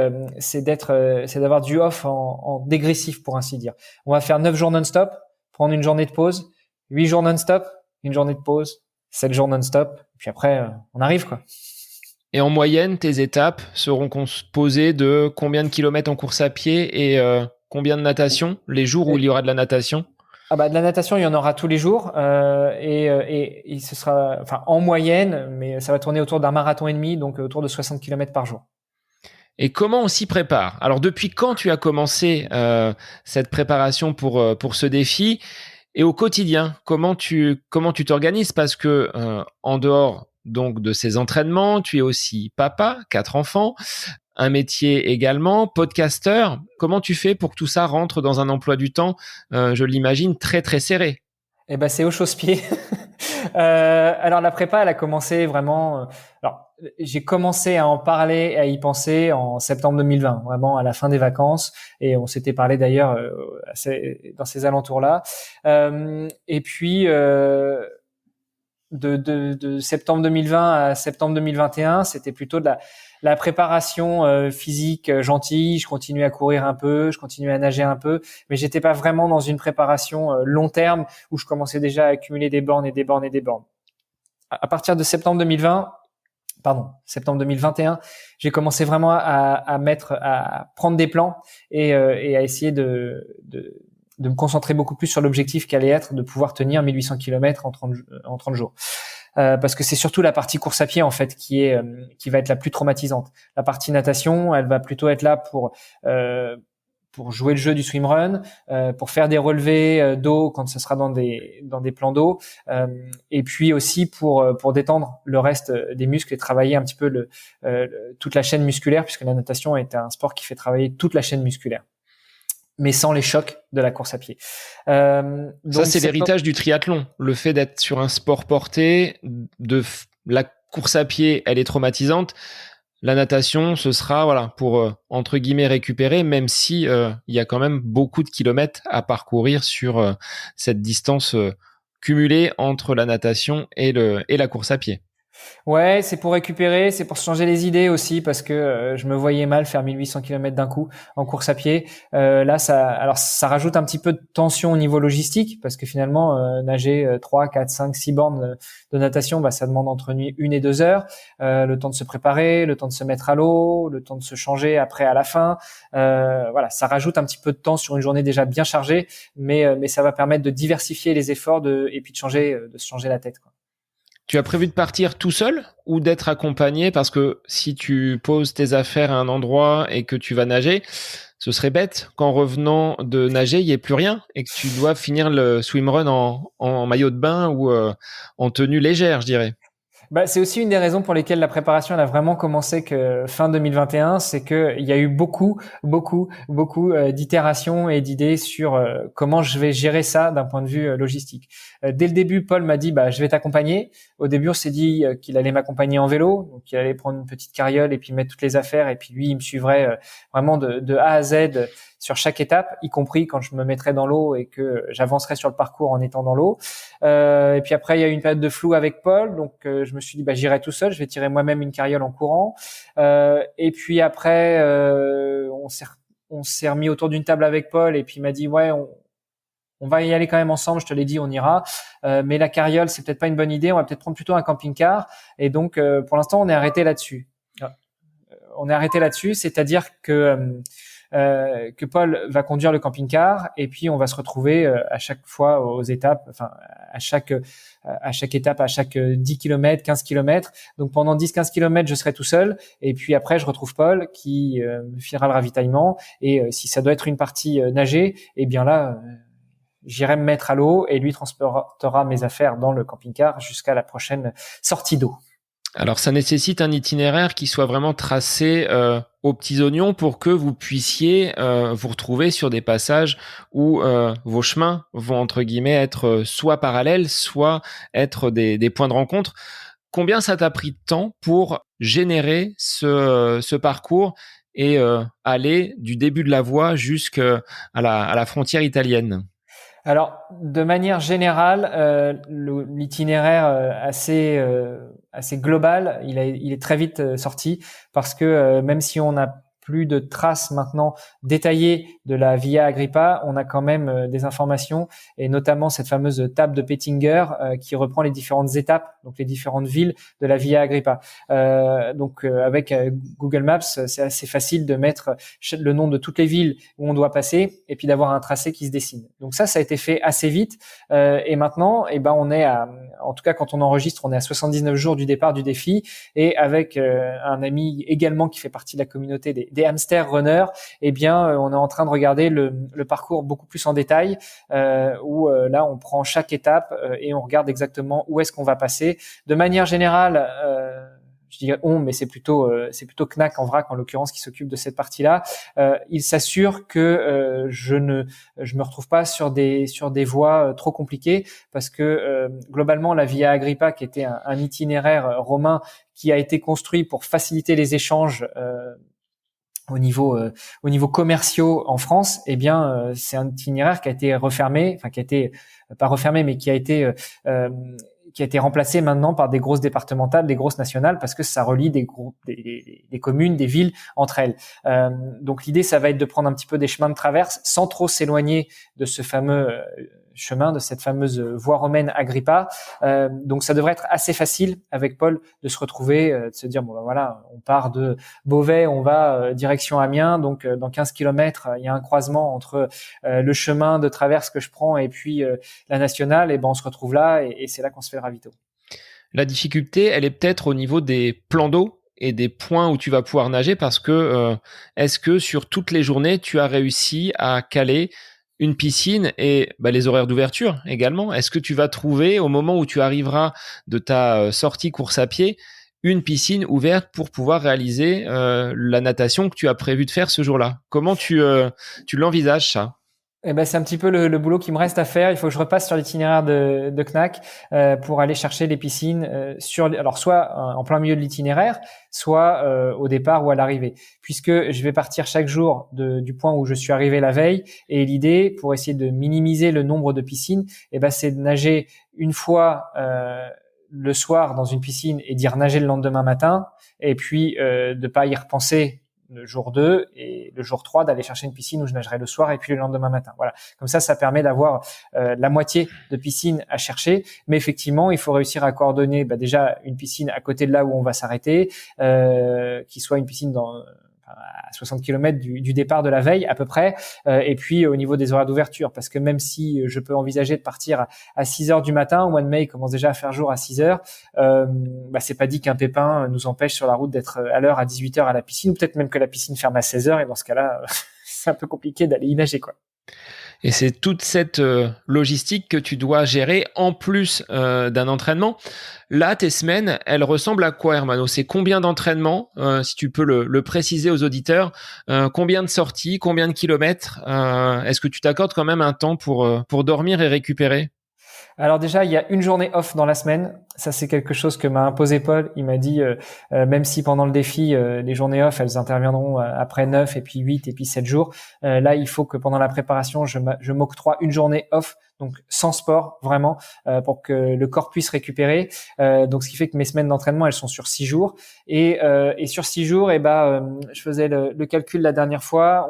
d'avoir du off en dégressif, pour ainsi dire. On va faire 9 jours non-stop, prendre une journée de pause, 8 jours non-stop, une journée de pause, 7 jours non-stop, puis après, on arrive quoi. Et en moyenne, tes étapes seront composées de combien de kilomètres en course à pied et combien de natation, les jours où il y aura de la natation? Ah bah de la natation, il y en aura tous les jours et ce sera, enfin en moyenne, mais ça va tourner autour d'un marathon et demi, donc autour de 60 km par jour. Et comment on s'y prépare? Alors depuis quand tu as commencé cette préparation pour ce défi, et au quotidien, comment tu t'organises? Parce que en dehors donc de ces entraînements, tu es aussi papa, 4 enfants, un métier également, podcasteur. Comment tu fais pour que tout ça rentre dans un emploi du temps, je l'imagine, très très serré? Eh ben c'est au chausse-pied. Alors la prépa, elle a commencé vraiment. Alors j'ai commencé à en parler, à y penser en septembre 2020, vraiment à la fin des vacances, et on s'était parlé d'ailleurs dans ces alentours-là. Et puis de septembre 2020 à septembre 2021, c'était plutôt de la préparation physique gentille. Je continuais à courir un peu, je continuais à nager un peu, mais j'étais pas vraiment dans une préparation long terme où je commençais déjà à accumuler des bornes et des bornes et des bornes. À partir de septembre 2021, j'ai commencé vraiment à prendre des plans et à essayer de me concentrer beaucoup plus sur l'objectif qui allait être de pouvoir tenir 1800 km en 30 jours. Parce que c'est surtout la partie course à pied en fait qui va être la plus traumatisante. La partie natation, elle va plutôt être là pour jouer le jeu du swimrun, pour faire des relevés d'eau quand ce sera dans des plans d'eau, et puis aussi pour détendre le reste des muscles et travailler un petit peu toute la chaîne musculaire, puisque la natation est un sport qui fait travailler toute la chaîne musculaire, mais sans les chocs de la course à pied. Donc ça, c'est l'héritage du triathlon. Le fait d'être sur un sport porté, la course à pied, elle est traumatisante. La natation, ce sera voilà pour entre guillemets récupérer, même si il y a quand même beaucoup de kilomètres à parcourir sur cette distance cumulée entre la natation et la course à pied. Ouais, c'est pour récupérer, c'est pour se changer les idées aussi, parce que je me voyais mal faire 1800 km d'un coup en course à pied. Là, ça rajoute un petit peu de tension au niveau logistique, parce que finalement, nager 3, 4, 5, 6 bornes de natation, bah, ça demande entre 1 et 2 heures. Le temps de se préparer, le temps de se mettre à l'eau, le temps de se changer après à la fin. Voilà, ça rajoute un petit peu de temps sur une journée déjà bien chargée, mais ça va permettre de diversifier les efforts et puis de se changer la tête, quoi. Tu as prévu de partir tout seul ou d'être accompagné? Parce que si tu poses tes affaires à un endroit et que tu vas nager, ce serait bête qu'en revenant de nager, il n'y ait plus rien et que tu dois finir le swimrun en maillot de bain ou en tenue légère, je dirais. Bah, c'est aussi une des raisons pour lesquelles la préparation elle a vraiment commencé que fin 2021, c'est que il y a eu beaucoup d'itérations et d'idées sur comment je vais gérer ça d'un point de vue logistique. Dès le début, Paul m'a dit bah je vais t'accompagner. Au début, on s'est dit qu'il allait m'accompagner en vélo, donc il allait prendre une petite carriole et puis mettre toutes les affaires et puis lui il me suivrait vraiment de A à Z sur chaque étape, y compris quand je me mettrais dans l'eau et que j'avancerais sur le parcours en étant dans l'eau. Et puis après, il y a eu une période de flou avec Paul, donc je me suis dit, bah, j'irai tout seul, je vais tirer moi-même une carriole en courant. Et puis après, on s'est remis autour d'une table avec Paul, et puis il m'a dit, ouais, on va y aller quand même ensemble. Je te l'ai dit, on ira. Mais la carriole, c'est peut-être pas une bonne idée. On va peut-être prendre plutôt un camping-car. Et donc, pour l'instant, on est arrêté là-dessus. On est arrêté là-dessus, c'est-à-dire que Paul va conduire le camping-car et puis on va se retrouver à chaque fois aux étapes, enfin à chaque étape, à chaque 10 km, 15 km. Donc pendant 10-15 km, je serai tout seul et puis après je retrouve Paul qui me filera le ravitaillement et si ça doit être une partie nagée, eh bien là j'irai me mettre à l'eau et lui transportera mes affaires dans le camping-car jusqu'à la prochaine sortie d'eau. Alors, ça nécessite un itinéraire qui soit vraiment tracé aux petits oignons pour que vous puissiez vous retrouver sur des passages où vos chemins vont, entre guillemets, être soit parallèles, soit être des points de rencontre. Combien ça t'a pris de temps pour générer ce parcours et aller du début de la voie jusqu'à la frontière italienne? Alors, de manière générale, l'itinéraire assez global, il est très vite sorti parce que même si on n'a plus de traces maintenant détaillées de la Via Agrippa, on a quand même des informations et notamment cette fameuse table de Pettinger qui reprend les différentes étapes, donc les différentes villes de la Via Agrippa. Avec Google Maps, c'est assez facile de mettre le nom de toutes les villes où on doit passer et puis d'avoir un tracé qui se dessine. Donc ça a été fait assez vite et maintenant, on est en tout cas quand on enregistre, on est à 79 jours du départ du défi et avec un ami également qui fait partie de la communauté des hamster runners, on est en train de regarder le parcours beaucoup plus en détail où là on prend chaque étape et on regarde exactement où est-ce qu'on va passer. De manière générale, je dirais mais c'est plutôt Knack en vrac en l'occurrence qui s'occupe de cette partie-là. Il s'assure que je me retrouve pas sur des voies trop compliquées parce que globalement la Via Agrippa qui était un itinéraire romain qui a été construit pour faciliter les échanges au niveau commerciaux en France, c'est un itinéraire qui a été refermé, enfin qui a été pas refermé, mais qui a été remplacé maintenant par des grosses départementales, des grosses nationales, parce que ça relie des communes, des villes entre elles. Donc l'idée, ça va être de prendre un petit peu des chemins de traverse sans trop s'éloigner de ce fameux chemin, de cette fameuse voie romaine Agrippa. Donc ça devrait être assez facile avec Paul de se retrouver, de se dire on part de Beauvais, on va direction Amiens, donc dans 15 km, il y a un croisement entre le chemin de traverse que je prends et puis la nationale, et on se retrouve là et c'est là qu'on se fait le ravito. La difficulté, elle est peut-être au niveau des plans d'eau et des points où tu vas pouvoir nager parce que est-ce que sur toutes les journées, tu as réussi à caler une piscine et les horaires d'ouverture également? Est-ce que tu vas trouver au moment où tu arriveras de ta sortie course à pied une piscine ouverte pour pouvoir réaliser la natation que tu as prévu de faire ce jour-là? Comment tu l'envisages ça? C'est un petit peu le boulot qui me reste à faire. Il faut que je repasse sur l'itinéraire de Knack pour aller chercher les piscines soit en plein milieu de l'itinéraire, soit au départ ou à l'arrivée. Puisque je vais partir chaque jour du point où je suis arrivé la veille, et l'idée, pour essayer de minimiser le nombre de piscines, c'est de nager une fois le soir dans une piscine et d'y renager le lendemain matin, et puis de pas y repenser le jour 2 et le jour 3 d'aller chercher une piscine où je nagerai le soir et puis le lendemain matin. Voilà. Comme ça permet d'avoir la moitié de piscine à chercher. Mais effectivement, il faut réussir à coordonner déjà une piscine à côté de là où on va s'arrêter, qui soit une piscine à 60 km du départ de la veille à peu près, et puis au niveau des horaires d'ouverture, parce que même si je peux envisager de partir à 6 heures du matin, au mois de mai il commence déjà à faire jour à 6 heures, c'est pas dit qu'un pépin nous empêche sur la route d'être à l'heure à 18 heures à la piscine, ou peut-être même que la piscine ferme à 16 heures, et dans ce cas-là c'est un peu compliqué d'aller y nager, quoi. Et c'est toute cette logistique que tu dois gérer en plus d'un entraînement. Là, tes semaines, elles ressemblent à quoi, Hermano? C'est combien d'entraînements, si tu peux le préciser aux auditeurs, combien de sorties, combien de kilomètres? Est-ce que tu t'accordes quand même un temps pour dormir et récupérer? Alors déjà, il y a une journée off dans la semaine. Ça, c'est quelque chose que m'a imposé Paul. Il m'a dit, même si pendant le défi, les journées off, elles interviendront après 9 et puis 8 et puis 7 jours, là, il faut que pendant la préparation, je m'octroie une journée off, donc sans sport, vraiment, pour que le corps puisse récupérer. Donc, ce qui fait que mes semaines d'entraînement, elles sont sur 6 jours. Et sur 6 jours, je faisais le calcul la dernière fois.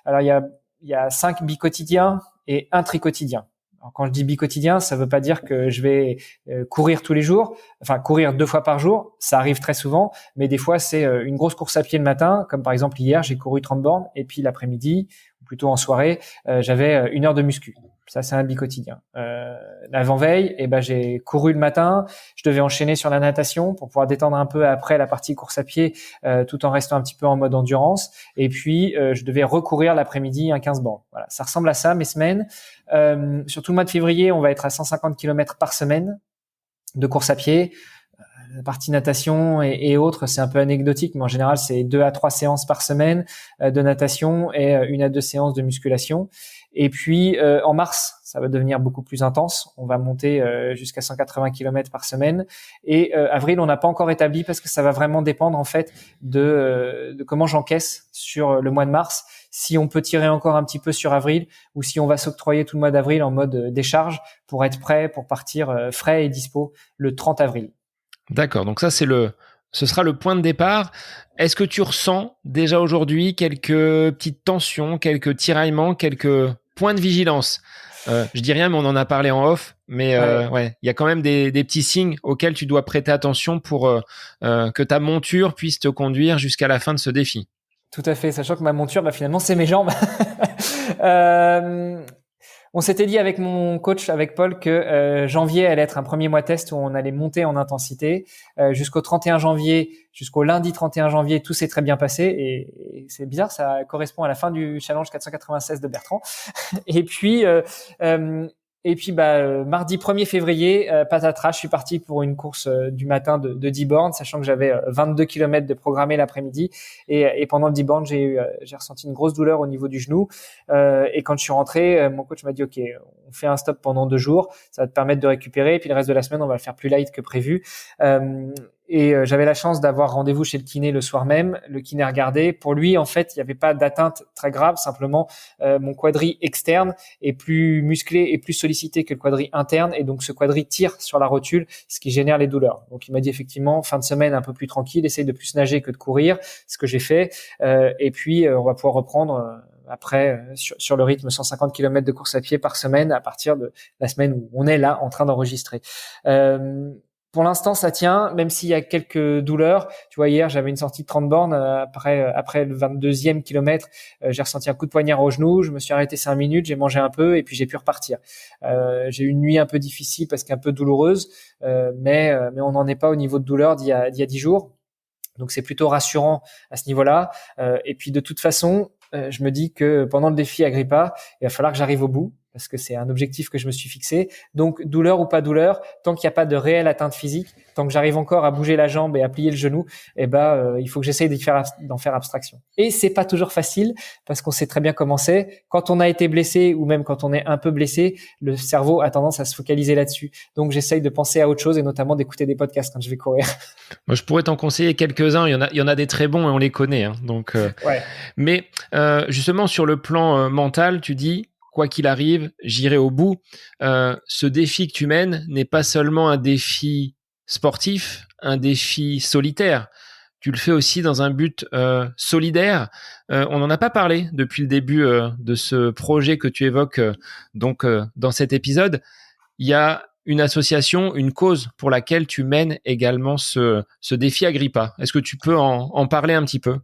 Alors, il y a 5 bi-quotidiens et un tri-quotidien. Alors, quand je dis bi-quotidien, ça veut pas dire que je vais courir tous les jours, enfin courir 2 fois par jour, ça arrive très souvent, mais des fois c'est une grosse course à pied le matin, comme par exemple hier, j'ai couru 30 bornes, et puis l'après-midi, ou plutôt en soirée, j'avais 1 heure de muscu. Ça, c'est un bi-quotidien. L'avant-veille, j'ai couru le matin, je devais enchaîner sur la natation pour pouvoir détendre un peu après la partie course à pied, tout en restant un petit peu en mode endurance, et puis je devais recourir l'après-midi un 15 bornes. Voilà, ça ressemble à ça, mes semaines. Sur tout le mois de février, on va être à 150 km par semaine de course à pied. La partie natation et autres, c'est un peu anecdotique, mais en général, c'est 2 à 3 séances par semaine de natation et 1 à 2 séances de musculation. Et puis, en mars, ça va devenir beaucoup plus intense. On va monter jusqu'à 180 km par semaine. Et avril, on n'a pas encore établi parce que ça va vraiment dépendre en fait de comment j'encaisse sur le mois de mars. Si on peut tirer encore un petit peu sur avril ou si on va s'octroyer tout le mois d'avril en mode décharge pour être prêt, pour partir frais et dispo le 30 avril. D'accord, donc ça ce sera le point de départ. Est-ce que tu ressens déjà aujourd'hui quelques petites tensions, quelques tiraillements, quelques points de vigilance? Je dis rien, mais on en a parlé en off. Mais il y a quand même des petits signes auxquels tu dois prêter attention pour que ta monture puisse te conduire jusqu'à la fin de ce défi. Tout à fait, sachant que ma monture, finalement, c'est mes jambes. On s'était dit avec mon coach, avec Paul, que janvier allait être un premier mois test où on allait monter en intensité. Jusqu'au 31 janvier, jusqu'au lundi 31 janvier, tout s'est très bien passé. Et c'est bizarre, ça correspond à la fin du challenge 496 de Bertrand. Et puis, mardi 1er février, patatras, je suis parti pour une course du matin de 10 bornes, sachant que j'avais 22 km de programmé l'après-midi. Et pendant le 10 bornes, j'ai ressenti une grosse douleur au niveau du genou. Et quand je suis rentré, mon coach m'a dit, OK, on fait un stop pendant 2 jours. Ça va te permettre de récupérer. Et puis le reste de la semaine, on va le faire plus light que prévu. J'avais la chance d'avoir rendez-vous chez le kiné le soir même. Le kiné a regardé. Pour lui, en fait, il n'y avait pas d'atteinte très grave. Simplement, mon quadri externe est plus musclé et plus sollicité que le quadri interne. Et donc, ce quadri tire sur la rotule, ce qui génère les douleurs. Donc, il m'a dit effectivement, fin de semaine un peu plus tranquille, essaye de plus nager que de courir, ce que j'ai fait. Et puis, on va pouvoir reprendre après sur le rythme 150 km de course à pied par semaine à partir de la semaine où on est là en train d'enregistrer. Pour l'instant, ça tient, même s'il y a quelques douleurs. Tu vois, hier, j'avais une sortie de 30 bornes. Après le 22e kilomètre, j'ai ressenti un coup de poignard au genou. Je me suis arrêté 5 minutes, j'ai mangé un peu et puis j'ai pu repartir. J'ai eu une nuit un peu difficile parce qu'un peu douloureuse, mais on n'en est pas au niveau de douleur d'il y a 10 jours. Donc, c'est plutôt rassurant à ce niveau-là. Et puis, de toute façon, je me dis que pendant le défi Agrippa, il va falloir que j'arrive au bout parce que c'est un objectif que je me suis fixé. Donc, douleur ou pas douleur, tant qu'il n'y a pas de réelle atteinte physique, tant que j'arrive encore à bouger la jambe et à plier le genou, il faut que j'essaye d'en faire abstraction. Et c'est pas toujours facile parce qu'on sait très bien comment c'est. Quand on a été blessé ou même quand on est un peu blessé, le cerveau a tendance à se focaliser là-dessus. Donc, j'essaye de penser à autre chose et notamment d'écouter des podcasts quand je vais courir. Moi, je pourrais t'en conseiller quelques-uns. Il y en a des très bons et on les connaît. Hein. Donc, ouais. Mais justement, sur le plan mental, tu dis, quoi qu'il arrive, j'irai au bout. Ce défi que tu mènes n'est pas seulement un défi sportif, un défi solitaire. Tu le fais aussi dans un but solidaire. On n'en a pas parlé depuis le début de ce projet que tu évoques dans cet épisode. Il y a une association, une cause pour laquelle tu mènes également ce défi Agrippa. Est-ce que tu peux en parler un petit peu ?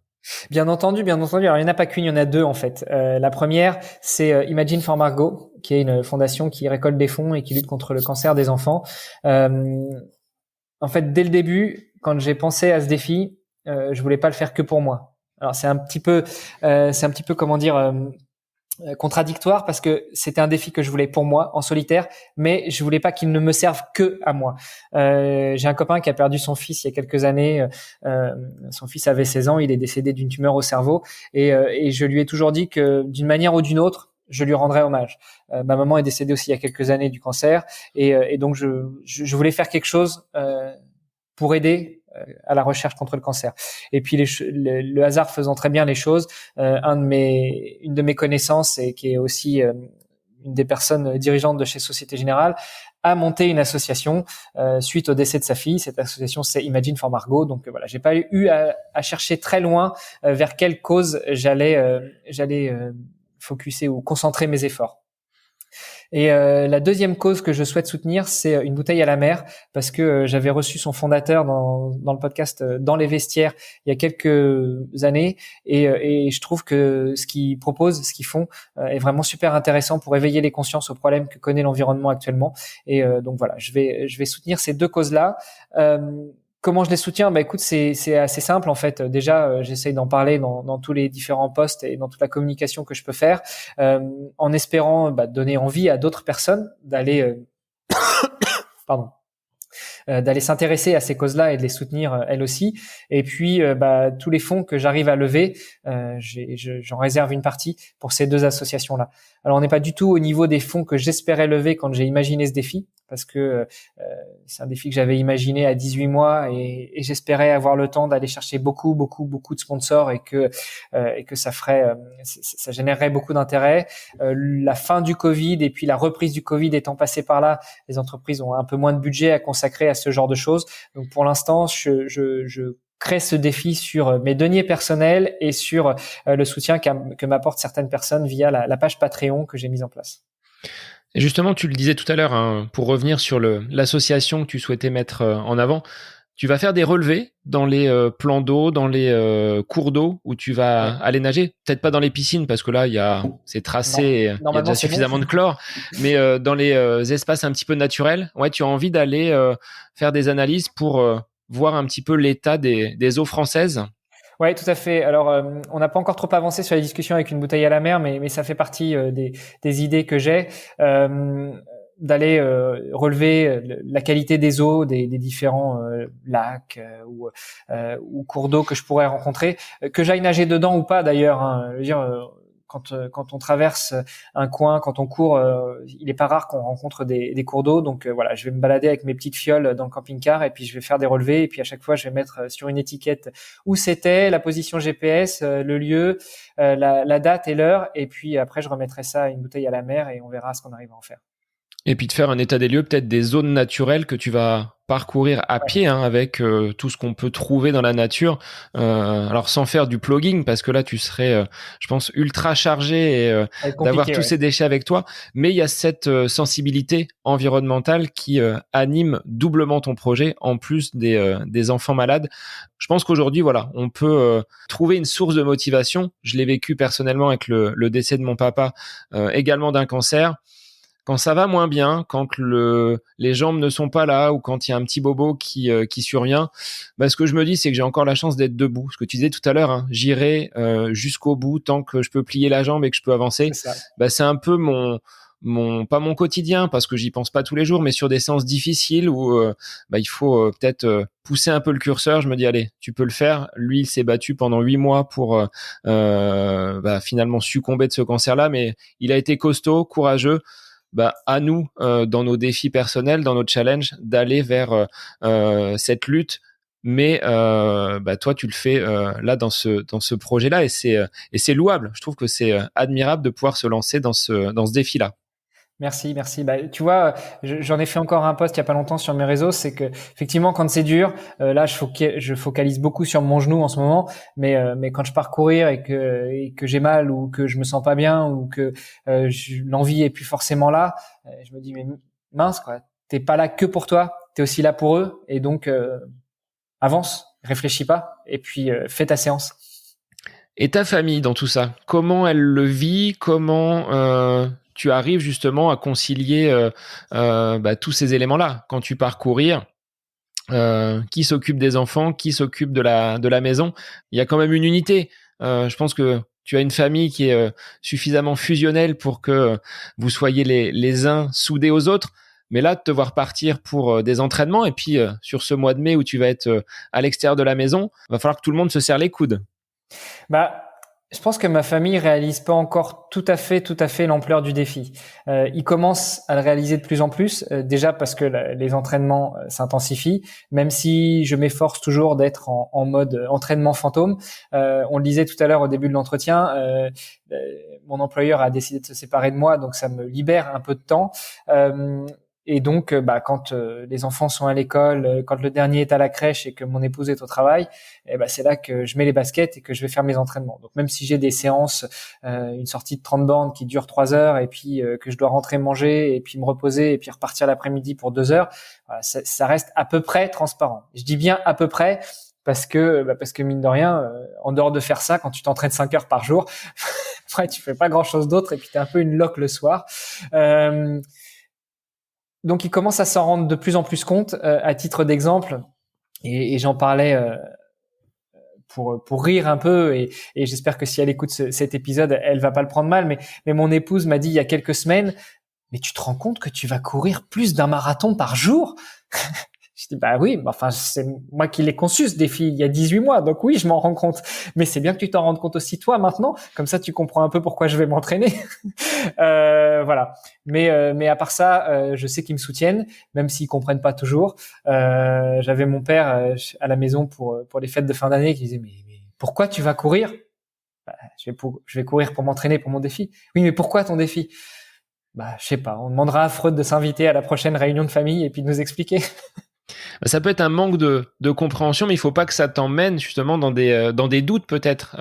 Bien entendu. Alors, il n'y en a pas qu'une, il y en a 2 en fait. La première, c'est Imagine for Margot, qui est une fondation qui récolte des fonds et qui lutte contre le cancer des enfants. En fait, dès le début, quand j'ai pensé à ce défi, je voulais pas le faire que pour moi. Alors c'est un petit peu, comment dire, contradictoire parce que c'était un défi que je voulais pour moi en solitaire, mais je voulais pas qu'il ne me serve que à moi. J'ai un copain qui a perdu son fils il y a quelques années. Son fils avait 16 ans, il est décédé d'une tumeur au cerveau et je lui ai toujours dit que d'une manière ou d'une autre, je lui rendrai hommage. Ma maman est décédée aussi il y a quelques années du cancer et donc je voulais faire quelque chose pour aider à la recherche contre le cancer. Et puis le hasard faisant très bien les choses, une de mes connaissances et qui est aussi une des personnes dirigeantes de chez Société Générale a monté une association suite au décès de sa fille. Cette association, c'est Imagine for Margot. Donc voilà, j'ai pas eu à chercher très loin vers quelle cause j'allais focuser ou concentrer mes efforts. Et la deuxième cause que je souhaite soutenir, c'est une bouteille à la mer, parce que j'avais reçu son fondateur dans le podcast Dans les vestiaires il y a quelques années, et je trouve que ce qu'ils proposent, ce qu'ils font, est vraiment super intéressant pour éveiller les consciences aux problèmes que connaît l'environnement actuellement. Et donc voilà, je vais soutenir ces deux causes-là. Comment je les soutiens? Bah écoute, c'est assez simple en fait. Déjà, j'essaye d'en parler dans tous les différents posts et dans toute la communication que je peux faire, en espérant donner envie à d'autres personnes d'aller pardon d'aller s'intéresser à ces causes-là et de les soutenir elles aussi. Et puis tous les fonds que j'arrive à lever, j'en réserve une partie pour ces deux associations-là. Alors on n'est pas du tout au niveau des fonds que j'espérais lever quand j'ai imaginé ce défi, parce que c'est un défi que j'avais imaginé à 18 mois et j'espérais avoir le temps d'aller chercher beaucoup de sponsors et que ça générerait beaucoup d'intérêt. La fin du Covid et puis la reprise du Covid étant passée par là, les entreprises ont un peu moins de budget à consacrer à ce genre de choses. Donc pour l'instant, je crée ce défi sur mes deniers personnels et sur le soutien que m'apportent certaines personnes via la page Patreon que j'ai mise en place. Et justement, tu le disais tout à l'heure, hein, pour revenir sur l'association que tu souhaitais mettre en avant, tu vas faire des relevés dans les plans d'eau, dans les cours d'eau où tu vas aller nager. Peut-être pas dans les piscines parce que là, c'est tracé, et il y a déjà suffisamment de chlore. Mais dans les espaces un petit peu naturels, ouais, tu as envie d'aller faire des analyses pour voir un petit peu l'état des eaux françaises. Oui, tout à fait. Alors, on n'a pas encore trop avancé sur les discussions avec une bouteille à la mer, mais ça fait partie des idées que j'ai, d'aller relever la qualité des eaux des différents lacs ou cours d'eau que je pourrais rencontrer, que j'aille nager dedans ou pas d'ailleurs. Hein. Je veux dire, quand on traverse un coin, quand on court, il est pas rare qu'on rencontre des cours d'eau. Donc voilà, je vais me balader avec mes petites fioles dans le camping-car et puis je vais faire des relevés. Et puis à chaque fois, je vais mettre sur une étiquette où c'était, la position GPS, le lieu, la date et l'heure. Et puis après, je remettrai ça à une bouteille à la mer et on verra ce qu'on arrive à en faire. Et puis de faire un état des lieux, peut-être des zones naturelles que tu vas parcourir à pied, hein, avec tout ce qu'on peut trouver dans la nature. Alors sans faire du plugging, parce que là tu serais, je pense, ultra chargé et d'avoir tous ces déchets avec toi. Mais il y a cette sensibilité environnementale qui anime doublement ton projet, en plus des enfants malades. Je pense qu'aujourd'hui, voilà, on peut trouver une source de motivation. Je l'ai vécu personnellement avec le décès de mon papa, également d'un cancer. Quand ça va moins bien, quand les jambes ne sont pas là ou quand il y a un petit bobo qui survient, ce que je me dis, c'est que j'ai encore la chance d'être debout. Ce que tu disais tout à l'heure, hein, j'irai jusqu'au bout tant que je peux plier la jambe et que je peux avancer. C'est un peu pas mon quotidien parce que j'y pense pas tous les jours, mais sur des séances difficiles où il faut peut-être pousser un peu le curseur. Je me dis, allez, tu peux le faire. Lui, il s'est battu pendant 8 mois pour finalement succomber de ce cancer-là, mais il a été costaud, courageux. À nous, dans nos défis personnels, dans nos challenges, d'aller vers cette lutte. Mais toi, tu le fais là dans ce projet-là, et c'est louable. Je trouve que c'est admirable de pouvoir se lancer dans ce défi-là. Merci. Tu vois, j'en ai fait encore un post il y a pas longtemps sur mes réseaux. C'est que effectivement, quand c'est dur, là, je focalise beaucoup sur mon genou en ce moment. Mais quand je pars courir et que j'ai mal ou que je me sens pas bien ou que l'envie est plus forcément là, je me dis mais mince quoi, t'es pas là que pour toi, t'es aussi là pour eux. Et donc avance, réfléchis pas et puis fais ta séance. Et ta famille dans tout ça, comment elle le vit? Comment tu arrives justement à concilier tous ces éléments-là quand tu pars courir? Qui s'occupe des enfants, qui s'occupe de la maison? Il y a quand même une unité. Je pense que tu as une famille qui est suffisamment fusionnelle pour que vous soyez les uns soudés aux autres. Mais là, de te voir partir pour des entraînements et puis sur ce mois de mai où tu vas être à l'extérieur de la maison, va falloir que tout le monde se serre les coudes. Bah, je pense que ma famille réalise pas encore tout à fait l'ampleur du défi. Ils commencent à le réaliser de plus en plus, déjà parce que les entraînements s'intensifient, même si je m'efforce toujours d'être en mode entraînement fantôme. On le disait tout à l'heure au début de l'entretien, mon employeur a décidé de se séparer de moi, donc ça me libère un peu de temps. Et donc, quand les enfants sont à l'école, quand le dernier est à la crèche et que mon épouse est au travail, c'est là que je mets les baskets et que je vais faire mes entraînements. Donc, même si j'ai des séances, une sortie de 30 bornes qui dure 3 heures et puis que je dois rentrer manger et puis me reposer et puis repartir l'après-midi pour 2 heures, voilà, ça reste à peu près transparent. Je dis bien à peu près parce que mine de rien, en dehors de faire ça, quand tu t'entraînes 5 heures par jour, après tu fais pas grand-chose d'autre et puis t'es un peu une loque le soir. Donc, ils commencent à s'en rendre de plus en plus compte. À titre d'exemple, et j'en parlais pour rire un peu, et j'espère que si elle écoute cet épisode, elle va pas le prendre mal. Mais mon épouse m'a dit il y a quelques semaines, mais tu te rends compte que tu vas courir plus d'un marathon par jour? Je dis oui, enfin c'est moi qui l'ai conçu ce défi il y a 18 mois, donc oui, je m'en rends compte. Mais c'est bien que tu t'en rendes compte aussi toi maintenant, comme ça tu comprends un peu pourquoi je vais m'entraîner. Voilà. Mais à part ça, je sais qu'ils me soutiennent, même s'ils comprennent pas toujours. J'avais mon père à la maison pour les fêtes de fin d'année qui disait mais pourquoi tu vas courir? Je vais courir pour m'entraîner pour mon défi. Oui, mais pourquoi ton défi? Je sais pas. On demandera à Freud de s'inviter à la prochaine réunion de famille et puis de nous expliquer. Ça peut être un manque de compréhension, mais il faut pas que ça t'emmène justement dans des doutes peut-être.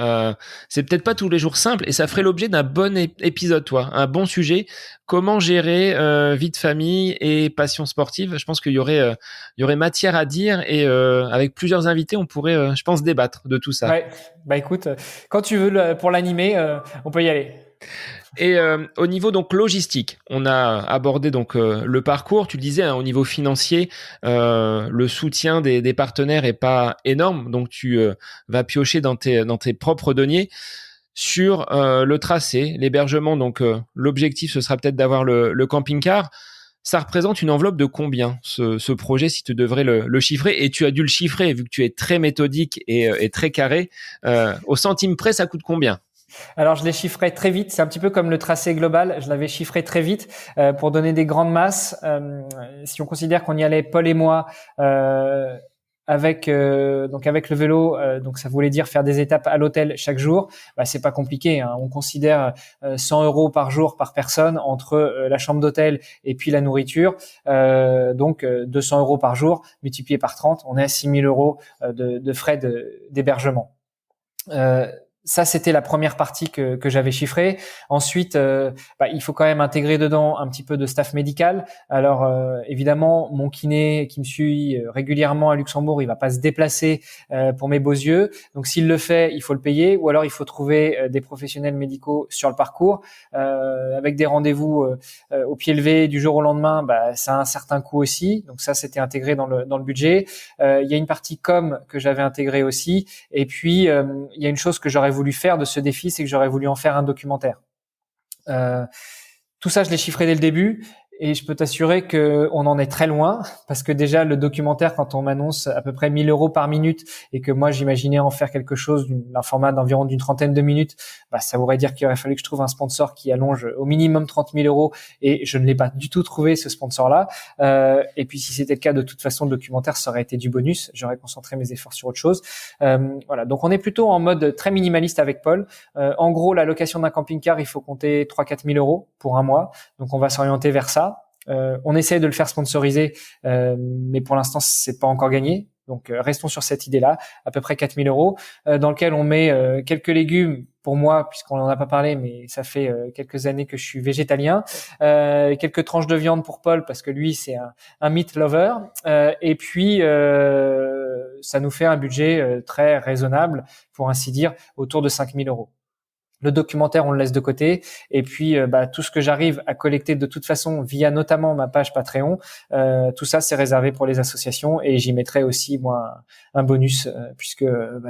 C'est peut-être pas tous les jours simple et ça ferait l'objet d'un bon épisode, toi, un bon sujet. Comment gérer vie de famille et passion sportive? Je pense qu'il y aurait matière à dire et avec plusieurs invités, on pourrait, je pense, débattre de tout ça. Ouais, écoute, quand tu veux pour l'animer, on peut y aller. Et au niveau donc logistique, on a abordé donc le parcours. Tu le disais, hein, au niveau financier, le soutien des partenaires est pas énorme, donc tu vas piocher dans tes propres deniers. Sur le tracé, l'hébergement, donc l'objectif ce sera peut-être d'avoir le camping-car. Ça représente une enveloppe de combien ce projet, si tu devrais le chiffrer? Et tu as dû le chiffrer vu que tu es très méthodique et très carré. Au centime près, ça coûte combien? Alors, je l'ai chiffré très vite. C'est un petit peu comme le tracé global. Je l'avais chiffré très vite pour donner des grandes masses. Si on considère qu'on y allait, Paul et moi, avec le vélo, donc ça voulait dire faire des étapes à l'hôtel chaque jour. C'est pas compliqué, hein. On considère 100 € par jour par personne entre la chambre d'hôtel et puis la nourriture. Donc 200 € par jour multiplié par 30, on est à 6 000 € de frais d'hébergement. Ça, c'était la première partie que j'avais chiffrée. Ensuite, il faut quand même intégrer dedans un petit peu de staff médical. Alors, évidemment, mon kiné qui me suit régulièrement à Luxembourg, il va pas se déplacer pour mes beaux yeux. Donc, s'il le fait, il faut le payer, ou alors il faut trouver des professionnels médicaux sur le parcours avec des rendez-vous au pied levé du jour au lendemain. Ça a un certain coût aussi. Donc, ça, c'était intégré dans le budget. Il y a une partie com que j'avais intégrée aussi. Et puis, il y a une chose que j'aurais voulu faire de ce défi, c'est que j'aurais voulu en faire un documentaire. Tout ça, je l'ai chiffré dès le début. Et je peux t'assurer que on en est très loin, parce que déjà le documentaire, quand on m'annonce à peu près 1 000 € par minute et que moi j'imaginais en faire quelque chose d'un format d'environ d'une trentaine de minutes, ça voudrait dire qu'il aurait fallu que je trouve un sponsor qui allonge au minimum 30 000 € et je ne l'ai pas du tout trouvé, ce sponsor-là. Et puis si c'était le cas, de toute façon, le documentaire, ça aurait été du bonus. J'aurais concentré mes efforts sur autre chose. Voilà. Donc on est plutôt en mode très minimaliste avec Paul. En gros, la location d'un camping-car, il faut compter 3 000 – 4 000 € pour un mois. Donc on va s'orienter vers ça. On essaie de le faire sponsoriser, mais pour l'instant c'est pas encore gagné. Donc restons sur cette idée-là, à peu près 4 000 €, dans lequel on met quelques légumes pour moi, puisqu'on n'en a pas parlé, mais ça fait quelques années que je suis végétalien. Quelques tranches de viande pour Paul, parce que lui c'est un meat lover. Et puis ça nous fait un budget très raisonnable, pour ainsi dire, autour de 5 000 €. Le documentaire, on le laisse de côté. Et puis, tout ce que j'arrive à collecter de toute façon via notamment ma page Patreon, tout ça, c'est réservé pour les associations. Et j'y mettrai aussi, moi, un bonus, puisque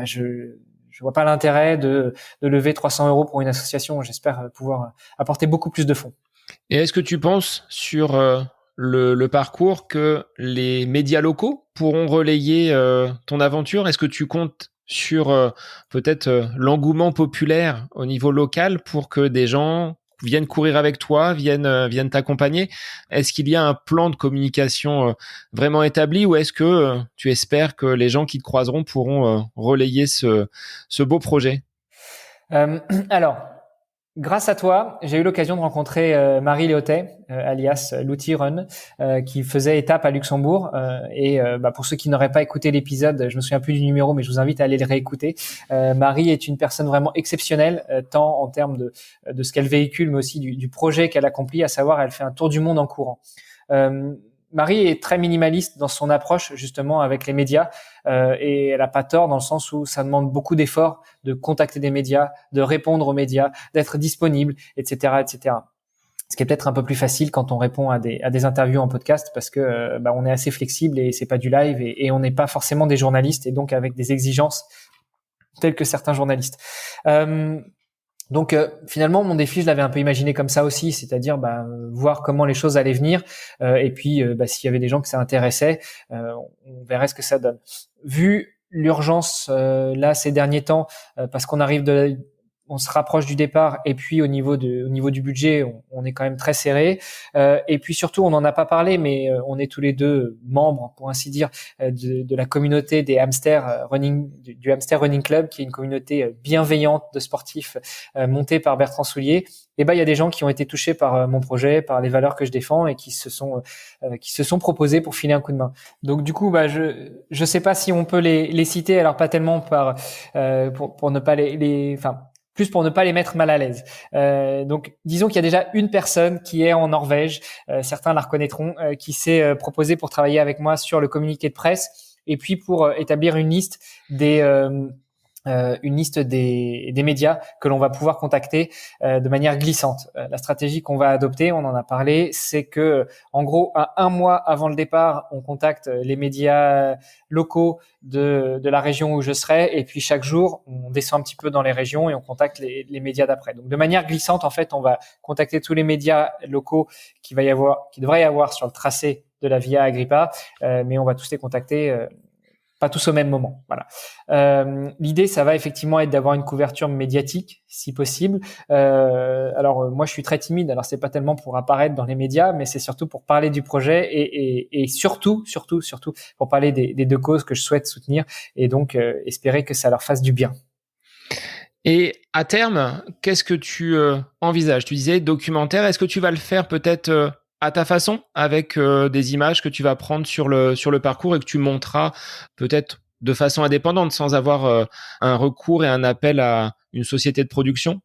je vois pas l'intérêt de lever 300 € pour une association. J'espère pouvoir apporter beaucoup plus de fonds. Et est-ce que tu penses sur le parcours que les médias locaux pourront relayer ton aventure? Est-ce que tu comptes sur peut-être l'engouement populaire au niveau local pour que des gens viennent courir avec toi, viennent t'accompagner? Est-ce qu'il y a un plan de communication vraiment établi, ou est-ce que tu espères que les gens qui te croiseront pourront relayer ce beau projet? Alors, grâce à toi, j'ai eu l'occasion de rencontrer Marie Léotet, alias Louti Run, qui faisait étape à Luxembourg. Pour ceux qui n'auraient pas écouté l'épisode, je me souviens plus du numéro, mais je vous invite à aller le réécouter. Marie est une personne vraiment exceptionnelle, tant en termes de ce qu'elle véhicule, mais aussi du projet qu'elle accomplit, à savoir elle fait un tour du monde en courant. Marie est très minimaliste dans son approche justement avec les médias et elle a pas tort dans le sens où ça demande beaucoup d'efforts de contacter des médias, de répondre aux médias, d'être disponible, etc., etc. Ce qui est peut-être un peu plus facile quand on répond à des interviews en podcast parce que on est assez flexible et c'est pas du live et on n'est pas forcément des journalistes et donc avec des exigences telles que certains journalistes. Donc finalement mon défi je l'avais un peu imaginé comme ça aussi, c'est-à-dire voir comment les choses allaient venir et puis s'il y avait des gens que ça intéressait, on verrait ce que ça donne. Vu l'urgence là ces derniers temps parce qu'on on se rapproche du départ et puis au niveau du budget on est quand même très serré et puis surtout on n'en a pas parlé mais on est tous les deux membres pour ainsi dire de la communauté des hamsters running du Hamster Running Club qui est une communauté bienveillante de sportifs montée par Bertrand Soulier. Et il y a des gens qui ont été touchés par mon projet, par les valeurs que je défends et qui se sont proposés pour filer un coup de main. Donc du coup je sais pas si on peut les citer, alors pas tellement pour ne pas plus pour ne pas les mettre mal à l'aise. Donc, disons qu'il y a déjà une personne qui est en Norvège, certains la reconnaîtront, qui s'est proposée pour travailler avec moi sur le communiqué de presse et puis pour établir une liste des médias que l'on va pouvoir contacter de manière glissante. La stratégie qu'on va adopter, on en a parlé, c'est que en gros à un mois avant le départ, on contacte les médias locaux de la région où je serai et puis chaque jour on descend un petit peu dans les régions et on contacte les médias d'après. Donc de manière glissante en fait, on va contacter tous les médias locaux qui devrait y avoir sur le tracé de la Via Agrippa, mais on va tous les contacter pas tous au même moment. Voilà. L'idée, ça va effectivement être d'avoir une couverture médiatique, si possible. Moi, je suis très timide. Alors, c'est pas tellement pour apparaître dans les médias, mais c'est surtout pour parler du projet et surtout pour parler des deux causes que je souhaite soutenir et donc espérer que ça leur fasse du bien. Et à terme, qu'est-ce que tu envisages? Tu disais documentaire. Est-ce que tu vas le faire peut-être à ta façon, avec des images que tu vas prendre sur le parcours et que tu monteras peut-être de façon indépendante, sans avoir un recours et un appel à une société de production?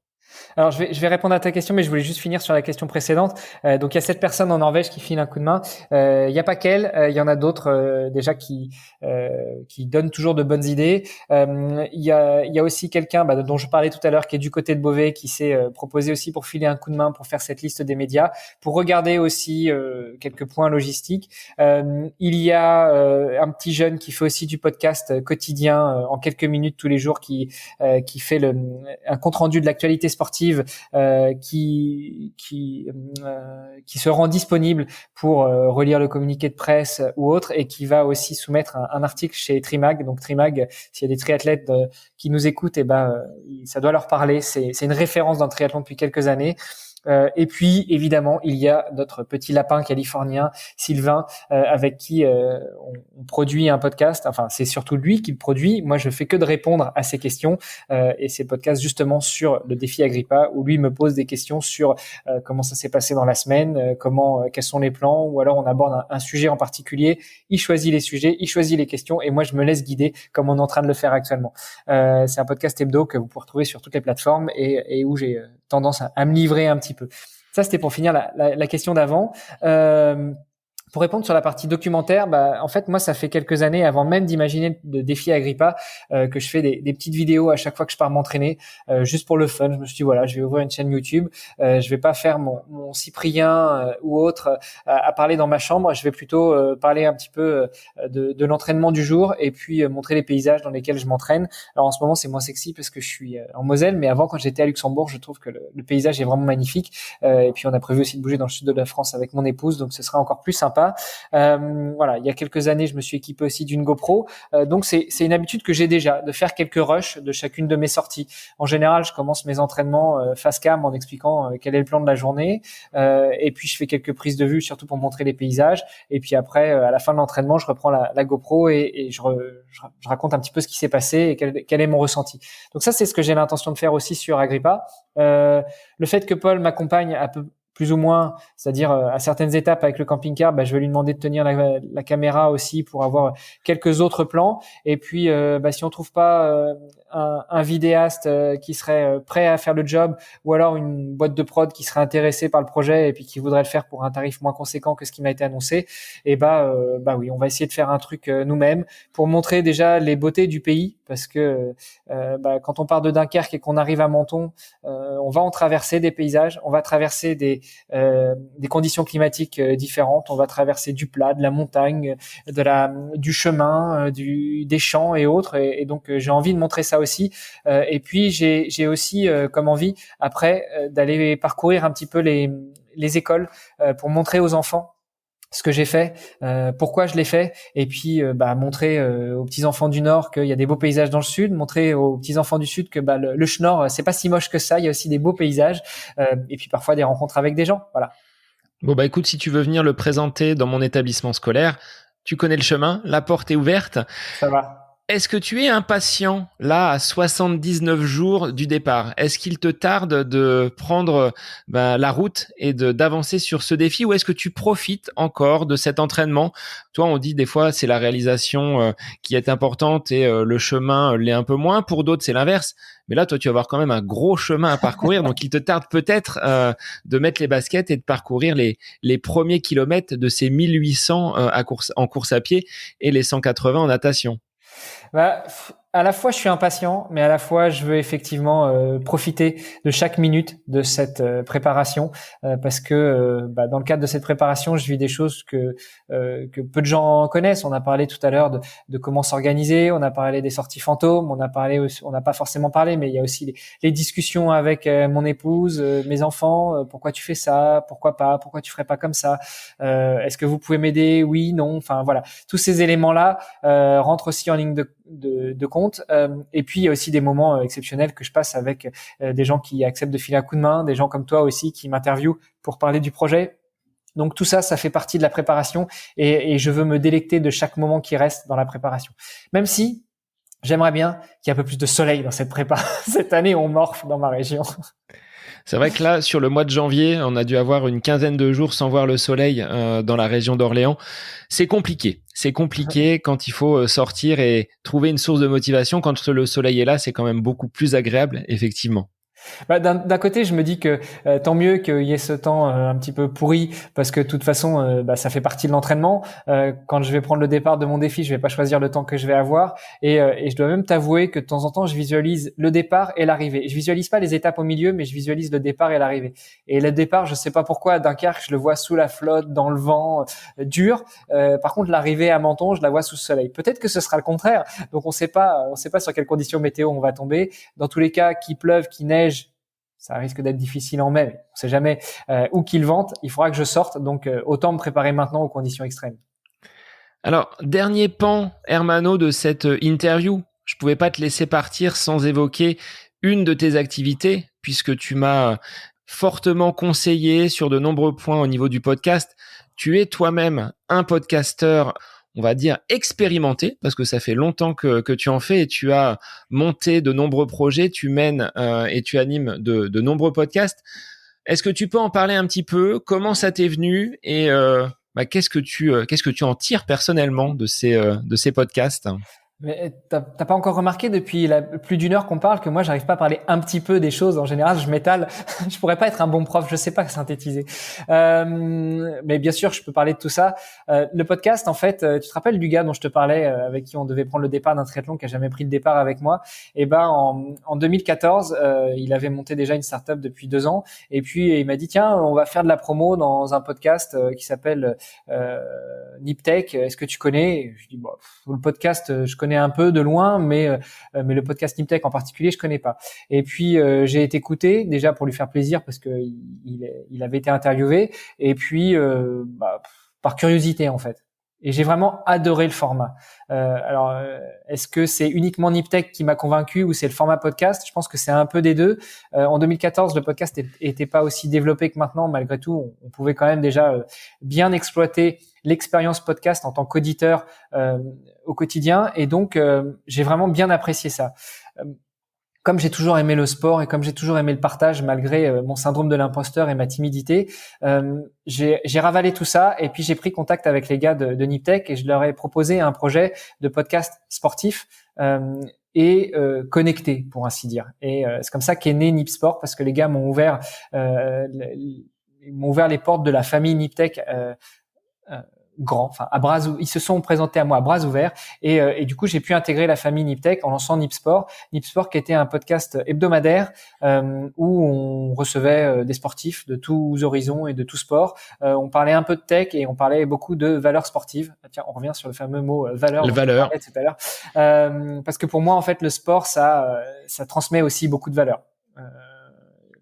Alors, je vais répondre à ta question, mais je voulais juste finir sur la question précédente. Donc, il y a cette personne en Norvège qui file un coup de main. Il n'y a pas qu'elle. Il y en a d'autres déjà qui donnent toujours de bonnes idées. Il y a aussi quelqu'un dont je parlais tout à l'heure qui est du côté de Beauvais, qui s'est proposé aussi pour filer un coup de main pour faire cette liste des médias, pour regarder aussi quelques points logistiques. Il y a un petit jeune qui fait aussi du podcast quotidien en quelques minutes tous les jours, qui fait un compte rendu de l'actualité sportive qui se rend disponible pour relire le communiqué de presse ou autre et qui va aussi soumettre un article chez Trimag. Donc Trimag, s'il y a des triathlètes qui nous écoutent, ça doit leur parler. C'est une référence dans le triathlon depuis quelques années. Et puis évidemment il y a notre petit lapin californien Sylvain avec qui on produit un podcast. Enfin, c'est surtout lui qui le produit. Moi, je fais que de répondre à ses questions et c'est le podcast justement sur le défi Agrippa où lui me pose des questions sur comment ça s'est passé dans la semaine, quels sont les plans, ou alors on aborde un sujet en particulier. Il choisit les sujets, il choisit les questions et moi je me laisse guider comme on est en train de le faire actuellement. C'est un podcast hebdo que vous pouvez retrouver sur toutes les plateformes et où j'ai tendance à me livrer un petit peu. Ça, c'était pour finir la question d'avant. Pour répondre sur la partie documentaire, en fait, moi, ça fait quelques années, avant même d'imaginer le défi Agrippa, que je fais des petites vidéos à chaque fois que je pars m'entraîner, juste pour le fun. Je me suis dit, voilà, je vais ouvrir une chaîne YouTube. Je vais pas faire mon Cyprien ou autre à parler dans ma chambre. Je vais plutôt parler un petit peu de l'entraînement du jour et puis montrer les paysages dans lesquels je m'entraîne. Alors en ce moment, c'est moins sexy parce que je suis en Moselle, mais avant, quand j'étais à Luxembourg, je trouve que le paysage est vraiment magnifique. Et puis on a prévu aussi de bouger dans le sud de la France avec mon épouse, donc ce sera encore plus sympa. Voilà, il y a quelques années, je me suis équipé aussi d'une GoPro. Donc c'est une habitude que j'ai déjà de faire quelques rushs de chacune de mes sorties. En général, je commence mes entraînements face cam en expliquant quel est le plan de la journée, et puis je fais quelques prises de vue, surtout pour montrer les paysages. Et puis après, à la fin de l'entraînement, je reprends la GoPro et je raconte un petit peu ce qui s'est passé et quel est mon ressenti. Donc ça, c'est ce que j'ai l'intention de faire aussi sur Agrippa. Le fait que Paul m'accompagne un peu plus ou moins, c'est-à-dire à certaines étapes avec le camping-car, je vais lui demander de tenir la caméra aussi pour avoir quelques autres plans. Et puis, si on trouve pas un vidéaste qui serait prêt à faire le job, ou alors une boîte de prod qui serait intéressée par le projet et puis qui voudrait le faire pour un tarif moins conséquent que ce qui m'a été annoncé, et oui, on va essayer de faire un truc nous-mêmes pour montrer déjà les beautés du pays, parce que quand on part de Dunkerque et qu'on arrive à Menton, on va en traverser des paysages, on va traverser des conditions climatiques différentes, on va traverser du plat, de la montagne, du chemin, des champs et autres, et donc j'ai envie de montrer ça aussi. Et puis j'ai aussi comme envie après d'aller parcourir un petit peu les écoles pour montrer aux enfants ce que j'ai fait, pourquoi je l'ai fait, et puis montrer aux petits enfants du Nord qu'il y a des beaux paysages dans le Sud, montrer aux petits enfants du Sud que le Schnorr c'est pas si moche que ça, il y a aussi des beaux paysages, et puis parfois des rencontres avec des gens, voilà. Bon écoute, si tu veux venir le présenter dans mon établissement scolaire, tu connais le chemin, la porte est ouverte. Ça va. Est-ce que tu es impatient, là, à 79 jours du départ? Est-ce qu'il te tarde de prendre la route et d'avancer sur ce défi, ou est-ce que tu profites encore de cet entraînement? Toi, on dit des fois, c'est la réalisation qui est importante et le chemin l'est un peu moins. Pour d'autres, c'est l'inverse. Mais là, toi, tu vas avoir quand même un gros chemin à parcourir. Donc, il te tarde peut-être de mettre les baskets et de parcourir les premiers kilomètres de ces 1800 en course à pied et les 180 en natation. À la fois, je suis impatient, mais à la fois, je veux effectivement profiter de chaque minute de cette préparation, parce que dans le cadre de cette préparation, je vis des choses que peu de gens connaissent. On a parlé tout à l'heure de comment s'organiser, on a parlé des sorties fantômes, on n'a pas forcément parlé, mais il y a aussi les discussions avec mon épouse, mes enfants. Pourquoi tu fais ça? Pourquoi pas? Pourquoi tu ferais pas comme ça? Est-ce que vous pouvez m'aider? Oui, non. Enfin voilà, tous ces éléments-là rentrent aussi en ligne de compte. Et puis il y a aussi des moments exceptionnels que je passe avec des gens qui acceptent de filer un coup de main, des gens comme toi aussi qui m'interviewent pour parler du projet. Donc tout ça, ça fait partie de la préparation, et je veux me délecter de chaque moment qui reste dans la préparation. Même si j'aimerais bien qu'il y ait un peu plus de soleil dans cette prépa. Cette année, on morfle dans ma région. C'est vrai que là, sur le mois de janvier, on a dû avoir une quinzaine de jours sans voir le soleil dans la région d'Orléans. C'est compliqué. C'est compliqué quand il faut sortir et trouver une source de motivation. Quand le soleil est là, c'est quand même beaucoup plus agréable, effectivement. D'un côté, je me dis que tant mieux qu'il y ait ce temps un petit peu pourri, parce que de toute façon, ça fait partie de l'entraînement. Quand je vais prendre le départ de mon défi, je vais pas choisir le temps que je vais avoir, et je dois même t'avouer que de temps en temps, je visualise le départ et l'arrivée. Je visualise pas les étapes au milieu, mais je visualise le départ et l'arrivée. Et le départ, je sais pas pourquoi, à Dunkerque, je le vois sous la flotte, dans le vent, dur. Par contre, l'arrivée à Menton, je la vois sous le soleil. Peut-être que ce sera le contraire. Donc on sait pas sur quelles conditions météo on va tomber. Dans tous les cas, qu'il pleuve, qu'il neige, ça risque d'être difficile en mai, mais on sait jamais, où qu'il vente, il faudra que je sorte, donc autant me préparer maintenant aux conditions extrêmes. Alors, dernier pan, Hermano, de cette interview. Je pouvais pas te laisser partir sans évoquer une de tes activités, puisque tu m'as fortement conseillé sur de nombreux points au niveau du podcast. Tu es toi-même un podcasteur, on va dire expérimenté, parce que ça fait longtemps que tu en fais, et tu as monté de nombreux projets, tu mènes et tu animes de nombreux podcasts. Est-ce que tu peux en parler un petit peu? Comment ça t'est venu, et qu'est-ce que tu en tires personnellement de ces podcasts? Mais t'as pas encore remarqué depuis plus d'une heure qu'on parle que moi j'arrive pas à parler un petit peu des choses. En général, je m'étale. Je pourrais pas être un bon prof. Je sais pas synthétiser. Mais bien sûr, je peux parler de tout ça. Le podcast, en fait, tu te rappelles du gars dont je te parlais, avec qui on devait prendre le départ d'un triathlon, qui a jamais pris le départ avec moi. Et ben en 2014, il avait monté déjà une startup depuis 2 ans. Et puis il m'a dit tiens, on va faire de la promo dans un podcast qui s'appelle Niptech. Est-ce que tu connais? Et je dis bon, le podcast, je connais un peu de loin, mais le podcast Niptech en particulier, je connais pas. Et puis j'ai été écouté déjà pour lui faire plaisir parce que il avait été interviewé, et puis par curiosité en fait. Et j'ai vraiment adoré le format. Est-ce que c'est uniquement Niptech qui m'a convaincu ou c'est le format podcast? Je pense que c'est un peu des deux. En 2014, le podcast était pas aussi développé que maintenant. Malgré tout, on pouvait quand même déjà bien exploiter l'expérience podcast en tant qu'auditeur au quotidien. Et donc, j'ai vraiment bien apprécié ça. Comme j'ai toujours aimé le sport et comme j'ai toujours aimé le partage malgré mon syndrome de l'imposteur et ma timidité, j'ai ravalé tout ça et puis j'ai pris contact avec les gars de Niptech et je leur ai proposé un projet de podcast sportif et connecté, pour ainsi dire. Et c'est comme ça qu'est né Nipsport, parce que les gars m'ont ouvert les portes de la famille Niptech ils se sont présentés à moi à bras ouverts, et du coup j'ai pu intégrer la famille Niptech en lançant Nipsport qui était un podcast hebdomadaire où on recevait des sportifs de tous horizons et de tous sports. On parlait un peu de tech et on parlait beaucoup de valeurs sportives. Tiens, on revient sur le fameux mot valeur dont je parlais tout à l'heure, parce que pour moi en fait le sport ça transmet aussi beaucoup de valeurs.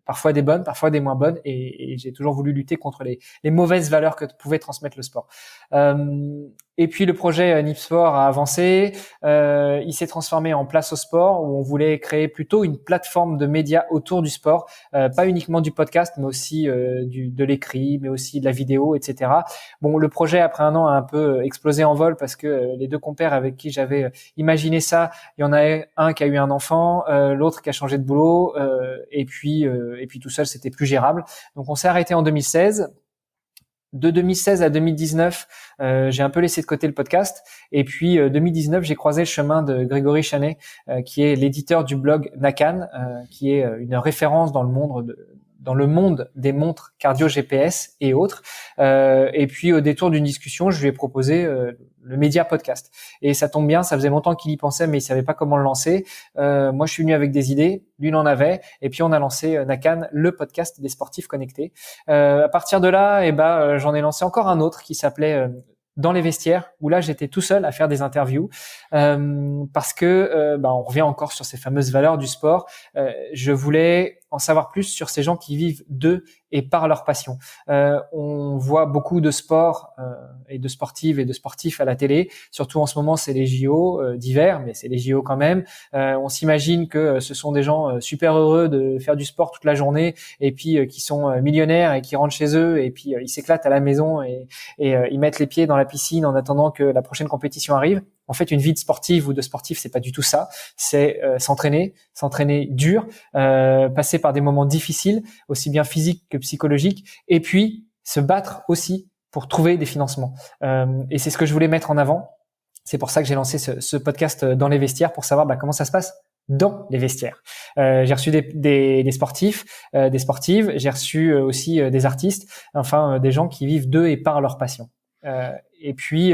Parfois des bonnes, parfois des moins bonnes, et j'ai toujours voulu lutter contre les mauvaises valeurs que pouvait transmettre le sport. Et puis le projet Nipsport a avancé, il s'est transformé en Place au Sport, où on voulait créer plutôt une plateforme de médias autour du sport, pas uniquement du podcast, mais aussi de l'écrit, mais aussi de la vidéo, etc. Bon, le projet après 1 an a un peu explosé en vol parce que les 2 compères avec qui j'avais imaginé ça, il y en a un qui a eu un enfant, l'autre qui a changé de boulot, et puis tout seul c'était plus gérable. Donc on s'est arrêté en 2016. De 2016 à 2019, j'ai un peu laissé de côté le podcast. Et puis 2019, j'ai croisé le chemin de Grégory Chanet, qui est l'éditeur du blog Nakan, qui est une référence dans le monde des montres cardio GPS et autres. Et puis au détour d'une discussion, je lui ai proposé le média podcast. Et ça tombe bien, ça faisait longtemps qu'il y pensait, mais il savait pas comment le lancer. Moi, je suis venu avec des idées, lui il en avait, et puis on a lancé Nakan, le podcast des sportifs connectés. À partir de là, j'en ai lancé encore un autre qui s'appelait Dans les vestiaires, où là j'étais tout seul à faire des interviews, parce que on revient encore sur ces fameuses valeurs du sport. Je voulais en savoir plus sur ces gens qui vivent de et par leur passion. On voit beaucoup de sports et de sportives et de sportifs à la télé, surtout en ce moment c'est les JO d'hiver, mais c'est les JO quand même. On s'imagine que ce sont des gens super heureux de faire du sport toute la journée, et puis qui sont millionnaires et qui rentrent chez eux et puis ils s'éclatent à la maison et ils mettent les pieds dans la piscine en attendant que la prochaine compétition arrive. En fait, une vie de sportive ou de sportif, c'est pas du tout ça. C'est s'entraîner dur, passer par des moments difficiles, aussi bien physiques que psychologiques, et puis se battre aussi pour trouver des financements. Et c'est ce que je voulais mettre en avant. C'est pour ça que j'ai lancé ce podcast Dans les vestiaires, pour savoir comment ça se passe dans les vestiaires. J'ai reçu des sportifs, des sportives. J'ai reçu aussi des artistes, enfin des gens qui vivent de et par leur passion. Et puis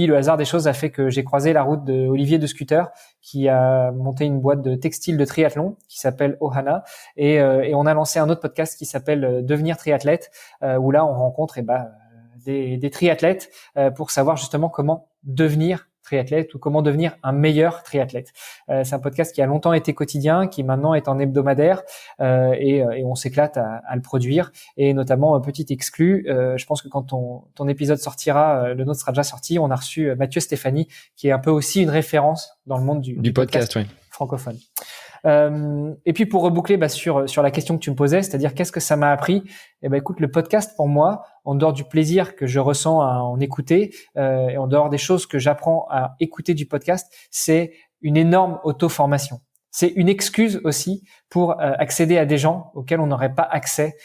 le hasard des choses a fait que j'ai croisé la route de Olivier de Scooter, qui a monté une boîte de textile de triathlon qui s'appelle Ohana, et on a lancé un autre podcast qui s'appelle Devenir triathlète, où là on rencontre des triathlètes pour savoir justement comment devenir triathlète ou comment devenir un meilleur triathlète. C'est un podcast qui a longtemps été quotidien, qui maintenant est en hebdomadaire, et on s'éclate à le produire. Et notamment, petit exclu, je pense que quand ton épisode sortira, le nôtre sera déjà sorti, on a reçu Mathieu Stéphanie, qui est un peu aussi une référence dans le monde du podcast francophone. Et puis pour reboucler sur la question que tu me posais, c'est-à-dire qu'est-ce que ça m'a appris? Écoute, le podcast pour moi, en dehors du plaisir que je ressens à en écouter, et en dehors des choses que j'apprends à écouter du podcast, c'est une énorme auto-formation. C'est une excuse aussi pour accéder à des gens auxquels on n'aurait pas accès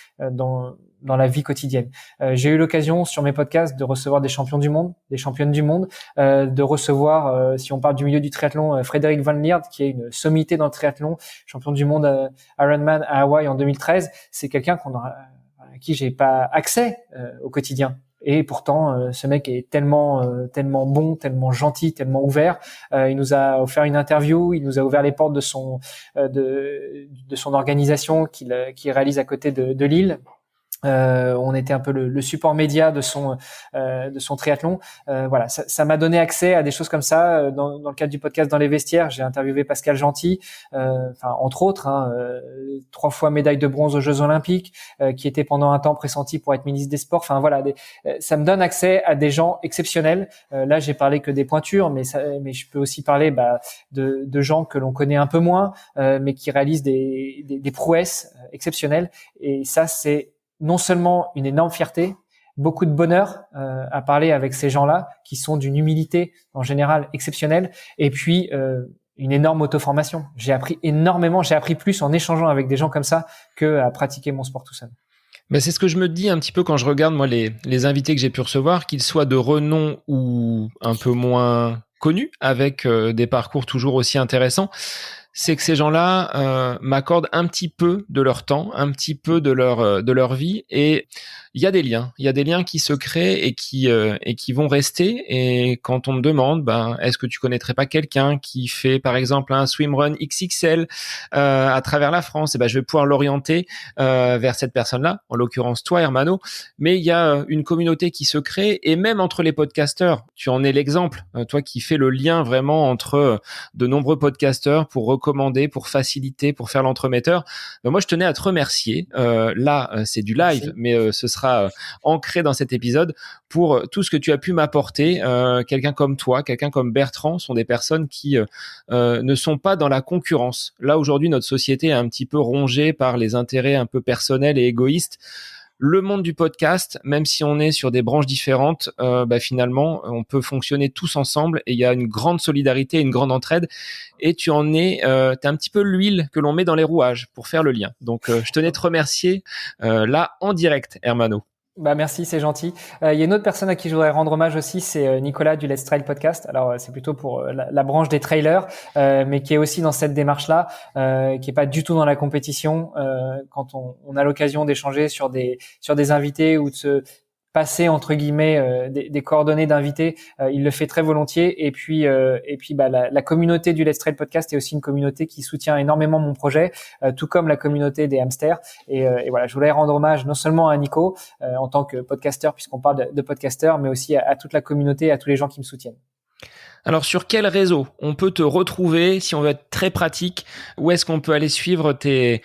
dans la vie quotidienne. J'ai eu l'occasion sur mes podcasts de recevoir des champions du monde, des championnes du monde, de recevoir, si on parle du milieu du triathlon, Frédéric Van Lierde, qui est une sommité dans le triathlon, champion du monde Ironman à Hawaï en 2013. C'est quelqu'un à qui j'ai pas accès au quotidien. Et pourtant, ce mec est tellement bon, tellement gentil, tellement ouvert. Il nous a offert une interview, il nous a ouvert les portes de son organisation qu'il réalise à côté de Lille. On était un peu le support média de son triathlon. Voilà, ça m'a donné accès à des choses comme ça. Dans le cadre du podcast Dans les vestiaires, j'ai interviewé Pascal Gentil, entre autres, 3 fois médaille de bronze aux Jeux Olympiques, qui était pendant un temps pressenti pour être ministre des Sports. Enfin voilà, ça me donne accès à des gens exceptionnels. Là, j'ai parlé que des pointures, mais je peux aussi parler de gens que l'on connaît un peu moins, mais qui réalisent des prouesses exceptionnelles. Et ça, c'est non seulement une énorme fierté, beaucoup de bonheur à parler avec ces gens-là qui sont d'une humilité en général exceptionnelle, et puis une énorme auto-formation. J'ai appris énormément, j'ai appris plus en échangeant avec des gens comme ça que à pratiquer mon sport tout seul. Ben c'est ce que je me dis un petit peu quand je regarde moi les invités que j'ai pu recevoir, qu'ils soient de renom ou un peu moins connus, avec des parcours toujours aussi intéressants. C'est que ces gens-là m'accordent un petit peu de leur temps, un petit peu de leur vie, et il y a des liens qui se créent et qui vont rester. Et quand on me demande, est-ce que tu connaîtrais pas quelqu'un qui fait par exemple un swimrun XXL à travers la France, et je vais pouvoir l'orienter vers cette personne-là, en l'occurrence toi, Hermano. Mais il y a une communauté qui se crée, et même entre les podcasteurs, tu en es l'exemple, toi qui fais le lien vraiment entre de nombreux podcasteurs pour recommander, pour faciliter, pour faire l'entremetteur. Moi, je tenais à te remercier. Là, c'est du live, merci. Mais ce sera ancré dans cet épisode pour tout ce que tu as pu m'apporter. Quelqu'un comme toi, quelqu'un comme Bertrand sont des personnes qui ne sont pas dans la concurrence. Là, aujourd'hui, notre société est un petit peu rongée par les intérêts un peu personnels et égoïstes. Le monde du podcast, même si on est sur des branches différentes, finalement, on peut fonctionner tous ensemble, et il y a une grande solidarité, une grande entraide. Et tu en es, t'es un petit peu l'huile que l'on met dans les rouages pour faire le lien. Donc, je tenais à te remercier là en direct, Hermano. Merci, c'est gentil. Il y a une autre personne à qui je voudrais rendre hommage aussi, c'est Nicolas du Let's Trail Podcast. Alors c'est plutôt pour la branche des trailers, mais qui est aussi dans cette démarche-là, qui est pas du tout dans la compétition. Quand on a l'occasion d'échanger sur des invités ou de se passer entre guillemets des coordonnées d'invités, il le fait très volontiers. Et puis la communauté du Let's Trail Podcast est aussi une communauté qui soutient énormément mon projet, tout comme la communauté des hamsters. Et voilà, je voulais rendre hommage non seulement à Nico en tant que podcasteur, puisqu'on parle de podcasteur, mais aussi à toute la communauté, à tous les gens qui me soutiennent. Alors, sur quel réseau on peut te retrouver si on veut être très pratique? Où est-ce qu'on peut aller suivre tes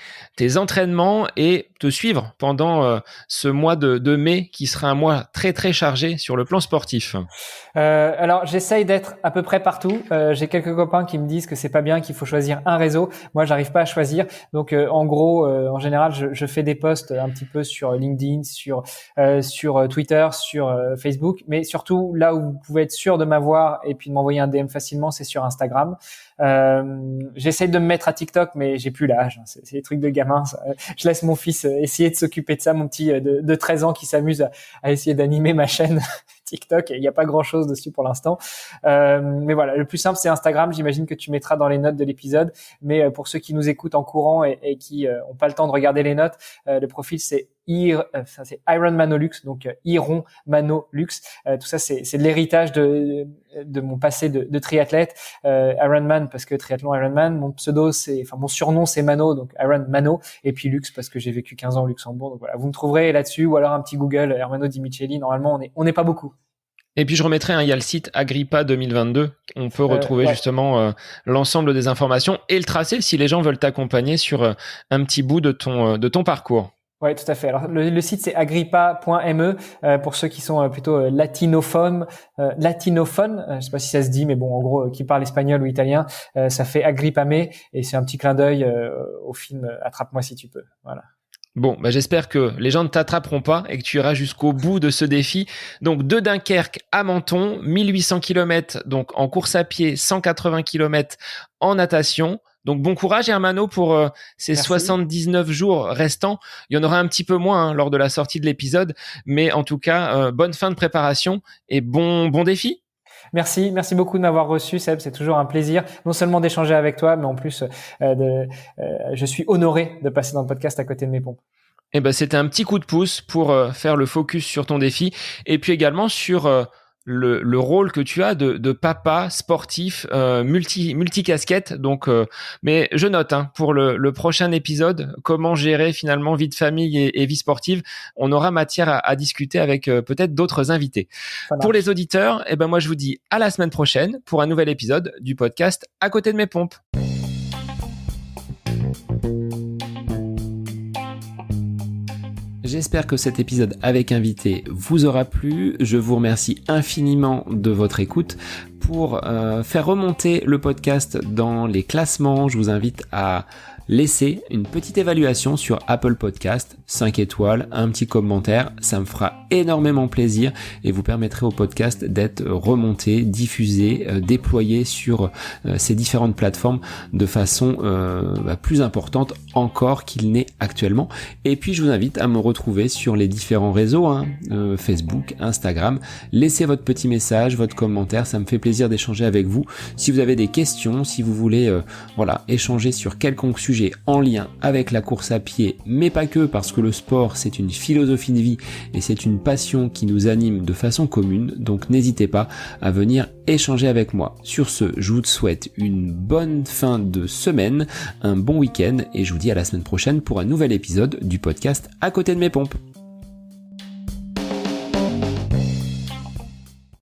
entraînements et te suivre pendant ce mois de mai qui sera un mois très très chargé sur le plan sportif? Alors, j'essaye d'être à peu près partout. J'ai quelques copains qui me disent que c'est pas bien, qu'il faut choisir un réseau. Moi, j'arrive pas à choisir. Donc, en gros, en général, je fais des posts un petit peu sur LinkedIn, sur Twitter, sur Facebook, mais surtout là où vous pouvez être sûr de m'avoir et puis de m'envoyer un DM facilement, c'est sur Instagram. J'essaye de me mettre à TikTok, mais j'ai plus l'âge. C'est des trucs de gamin. Ça. Je laisse mon fils essayer de s'occuper de ça, mon petit de 13 ans qui s'amuse à essayer d'animer ma chaîne TikTok. Il n'y a pas grand-chose dessus pour l'instant. Mais voilà, le plus simple, c'est Instagram. J'imagine que tu mettras dans les notes de l'épisode. Mais pour ceux qui nous écoutent en courant et qui ont pas le temps de regarder les notes, le profil, c'est Iron Manolux, donc Iron Manolux. Tout ça, c'est de l'héritage de mon passé de triathlète. Ironman parce que triathlon Ironman. Mon surnom c'est Mano, donc Iron Mano, et puis Lux parce que j'ai vécu 15 ans au Luxembourg. Donc voilà, vous me trouverez là-dessus, ou alors un petit Google Hermano Di Micheli. Normalement, on n'est pas beaucoup. Et puis je remettrai, il y a le site Agrippa 2022. On peut retrouver justement l'ensemble des informations et le tracé si les gens veulent t'accompagner sur un petit bout de ton parcours. Ouais, tout à fait. Alors le site c'est agrippa.me pour ceux qui sont plutôt latinophones. Je sais pas si ça se dit, mais bon, en gros, qui parlent espagnol ou italien, ça fait Agrippame, et c'est un petit clin d'œil au film Attrape-moi si tu peux. Voilà. Bon, j'espère que les gens ne t'attraperont pas et que tu iras jusqu'au bout de ce défi. Donc, de Dunkerque à Menton, 1800 km donc en course à pied, 180 km en natation. Donc bon courage Hermano pour ces Merci. 79 jours restants. Il y en aura un petit peu moins lors de la sortie de l'épisode, mais en tout cas, bonne fin de préparation et bon défi. Merci beaucoup de m'avoir reçu, Seb. C'est toujours un plaisir, non seulement d'échanger avec toi, mais en plus, je suis honoré de passer dans le podcast à côté de mes pompes. Eh ben, c'était un petit coup de pouce pour faire le focus sur ton défi et puis également sur le rôle que tu as de papa sportif multi casquette. Donc, mais je note pour le prochain épisode comment gérer finalement vie de famille et vie sportive. On aura matière à discuter avec peut-être d'autres invités. Pour les auditeurs, eh ben moi je vous dis à la semaine prochaine pour un nouvel épisode du podcast À côté de mes pompes. J'espère que cet épisode avec invité vous aura plu. Je vous remercie infiniment de votre écoute. Pour faire remonter le podcast dans les classements, je vous invite à laisser une petite évaluation sur Apple Podcast, 5 étoiles, un petit commentaire, ça me fera énormément plaisir et vous permettrez au podcast d'être remonté, diffusé, déployé sur ces différentes plateformes de façon plus importante encore qu'il n'est actuellement. Et puis je vous invite à me retrouver sur les différents réseaux, Facebook, Instagram. Laissez votre petit message, votre commentaire, ça me fait plaisir d'échanger avec vous. Si vous avez des questions, si vous voulez échanger sur quelconque sujet en lien avec la course à pied, mais pas que, parce que le sport c'est une philosophie de vie et c'est une passion qui nous anime de façon commune, donc n'hésitez pas à venir échanger avec moi. Sur ce, je vous souhaite une bonne fin de semaine, un bon week-end et je vous dis à la semaine prochaine pour un nouvel épisode du podcast À côté de mes pompes.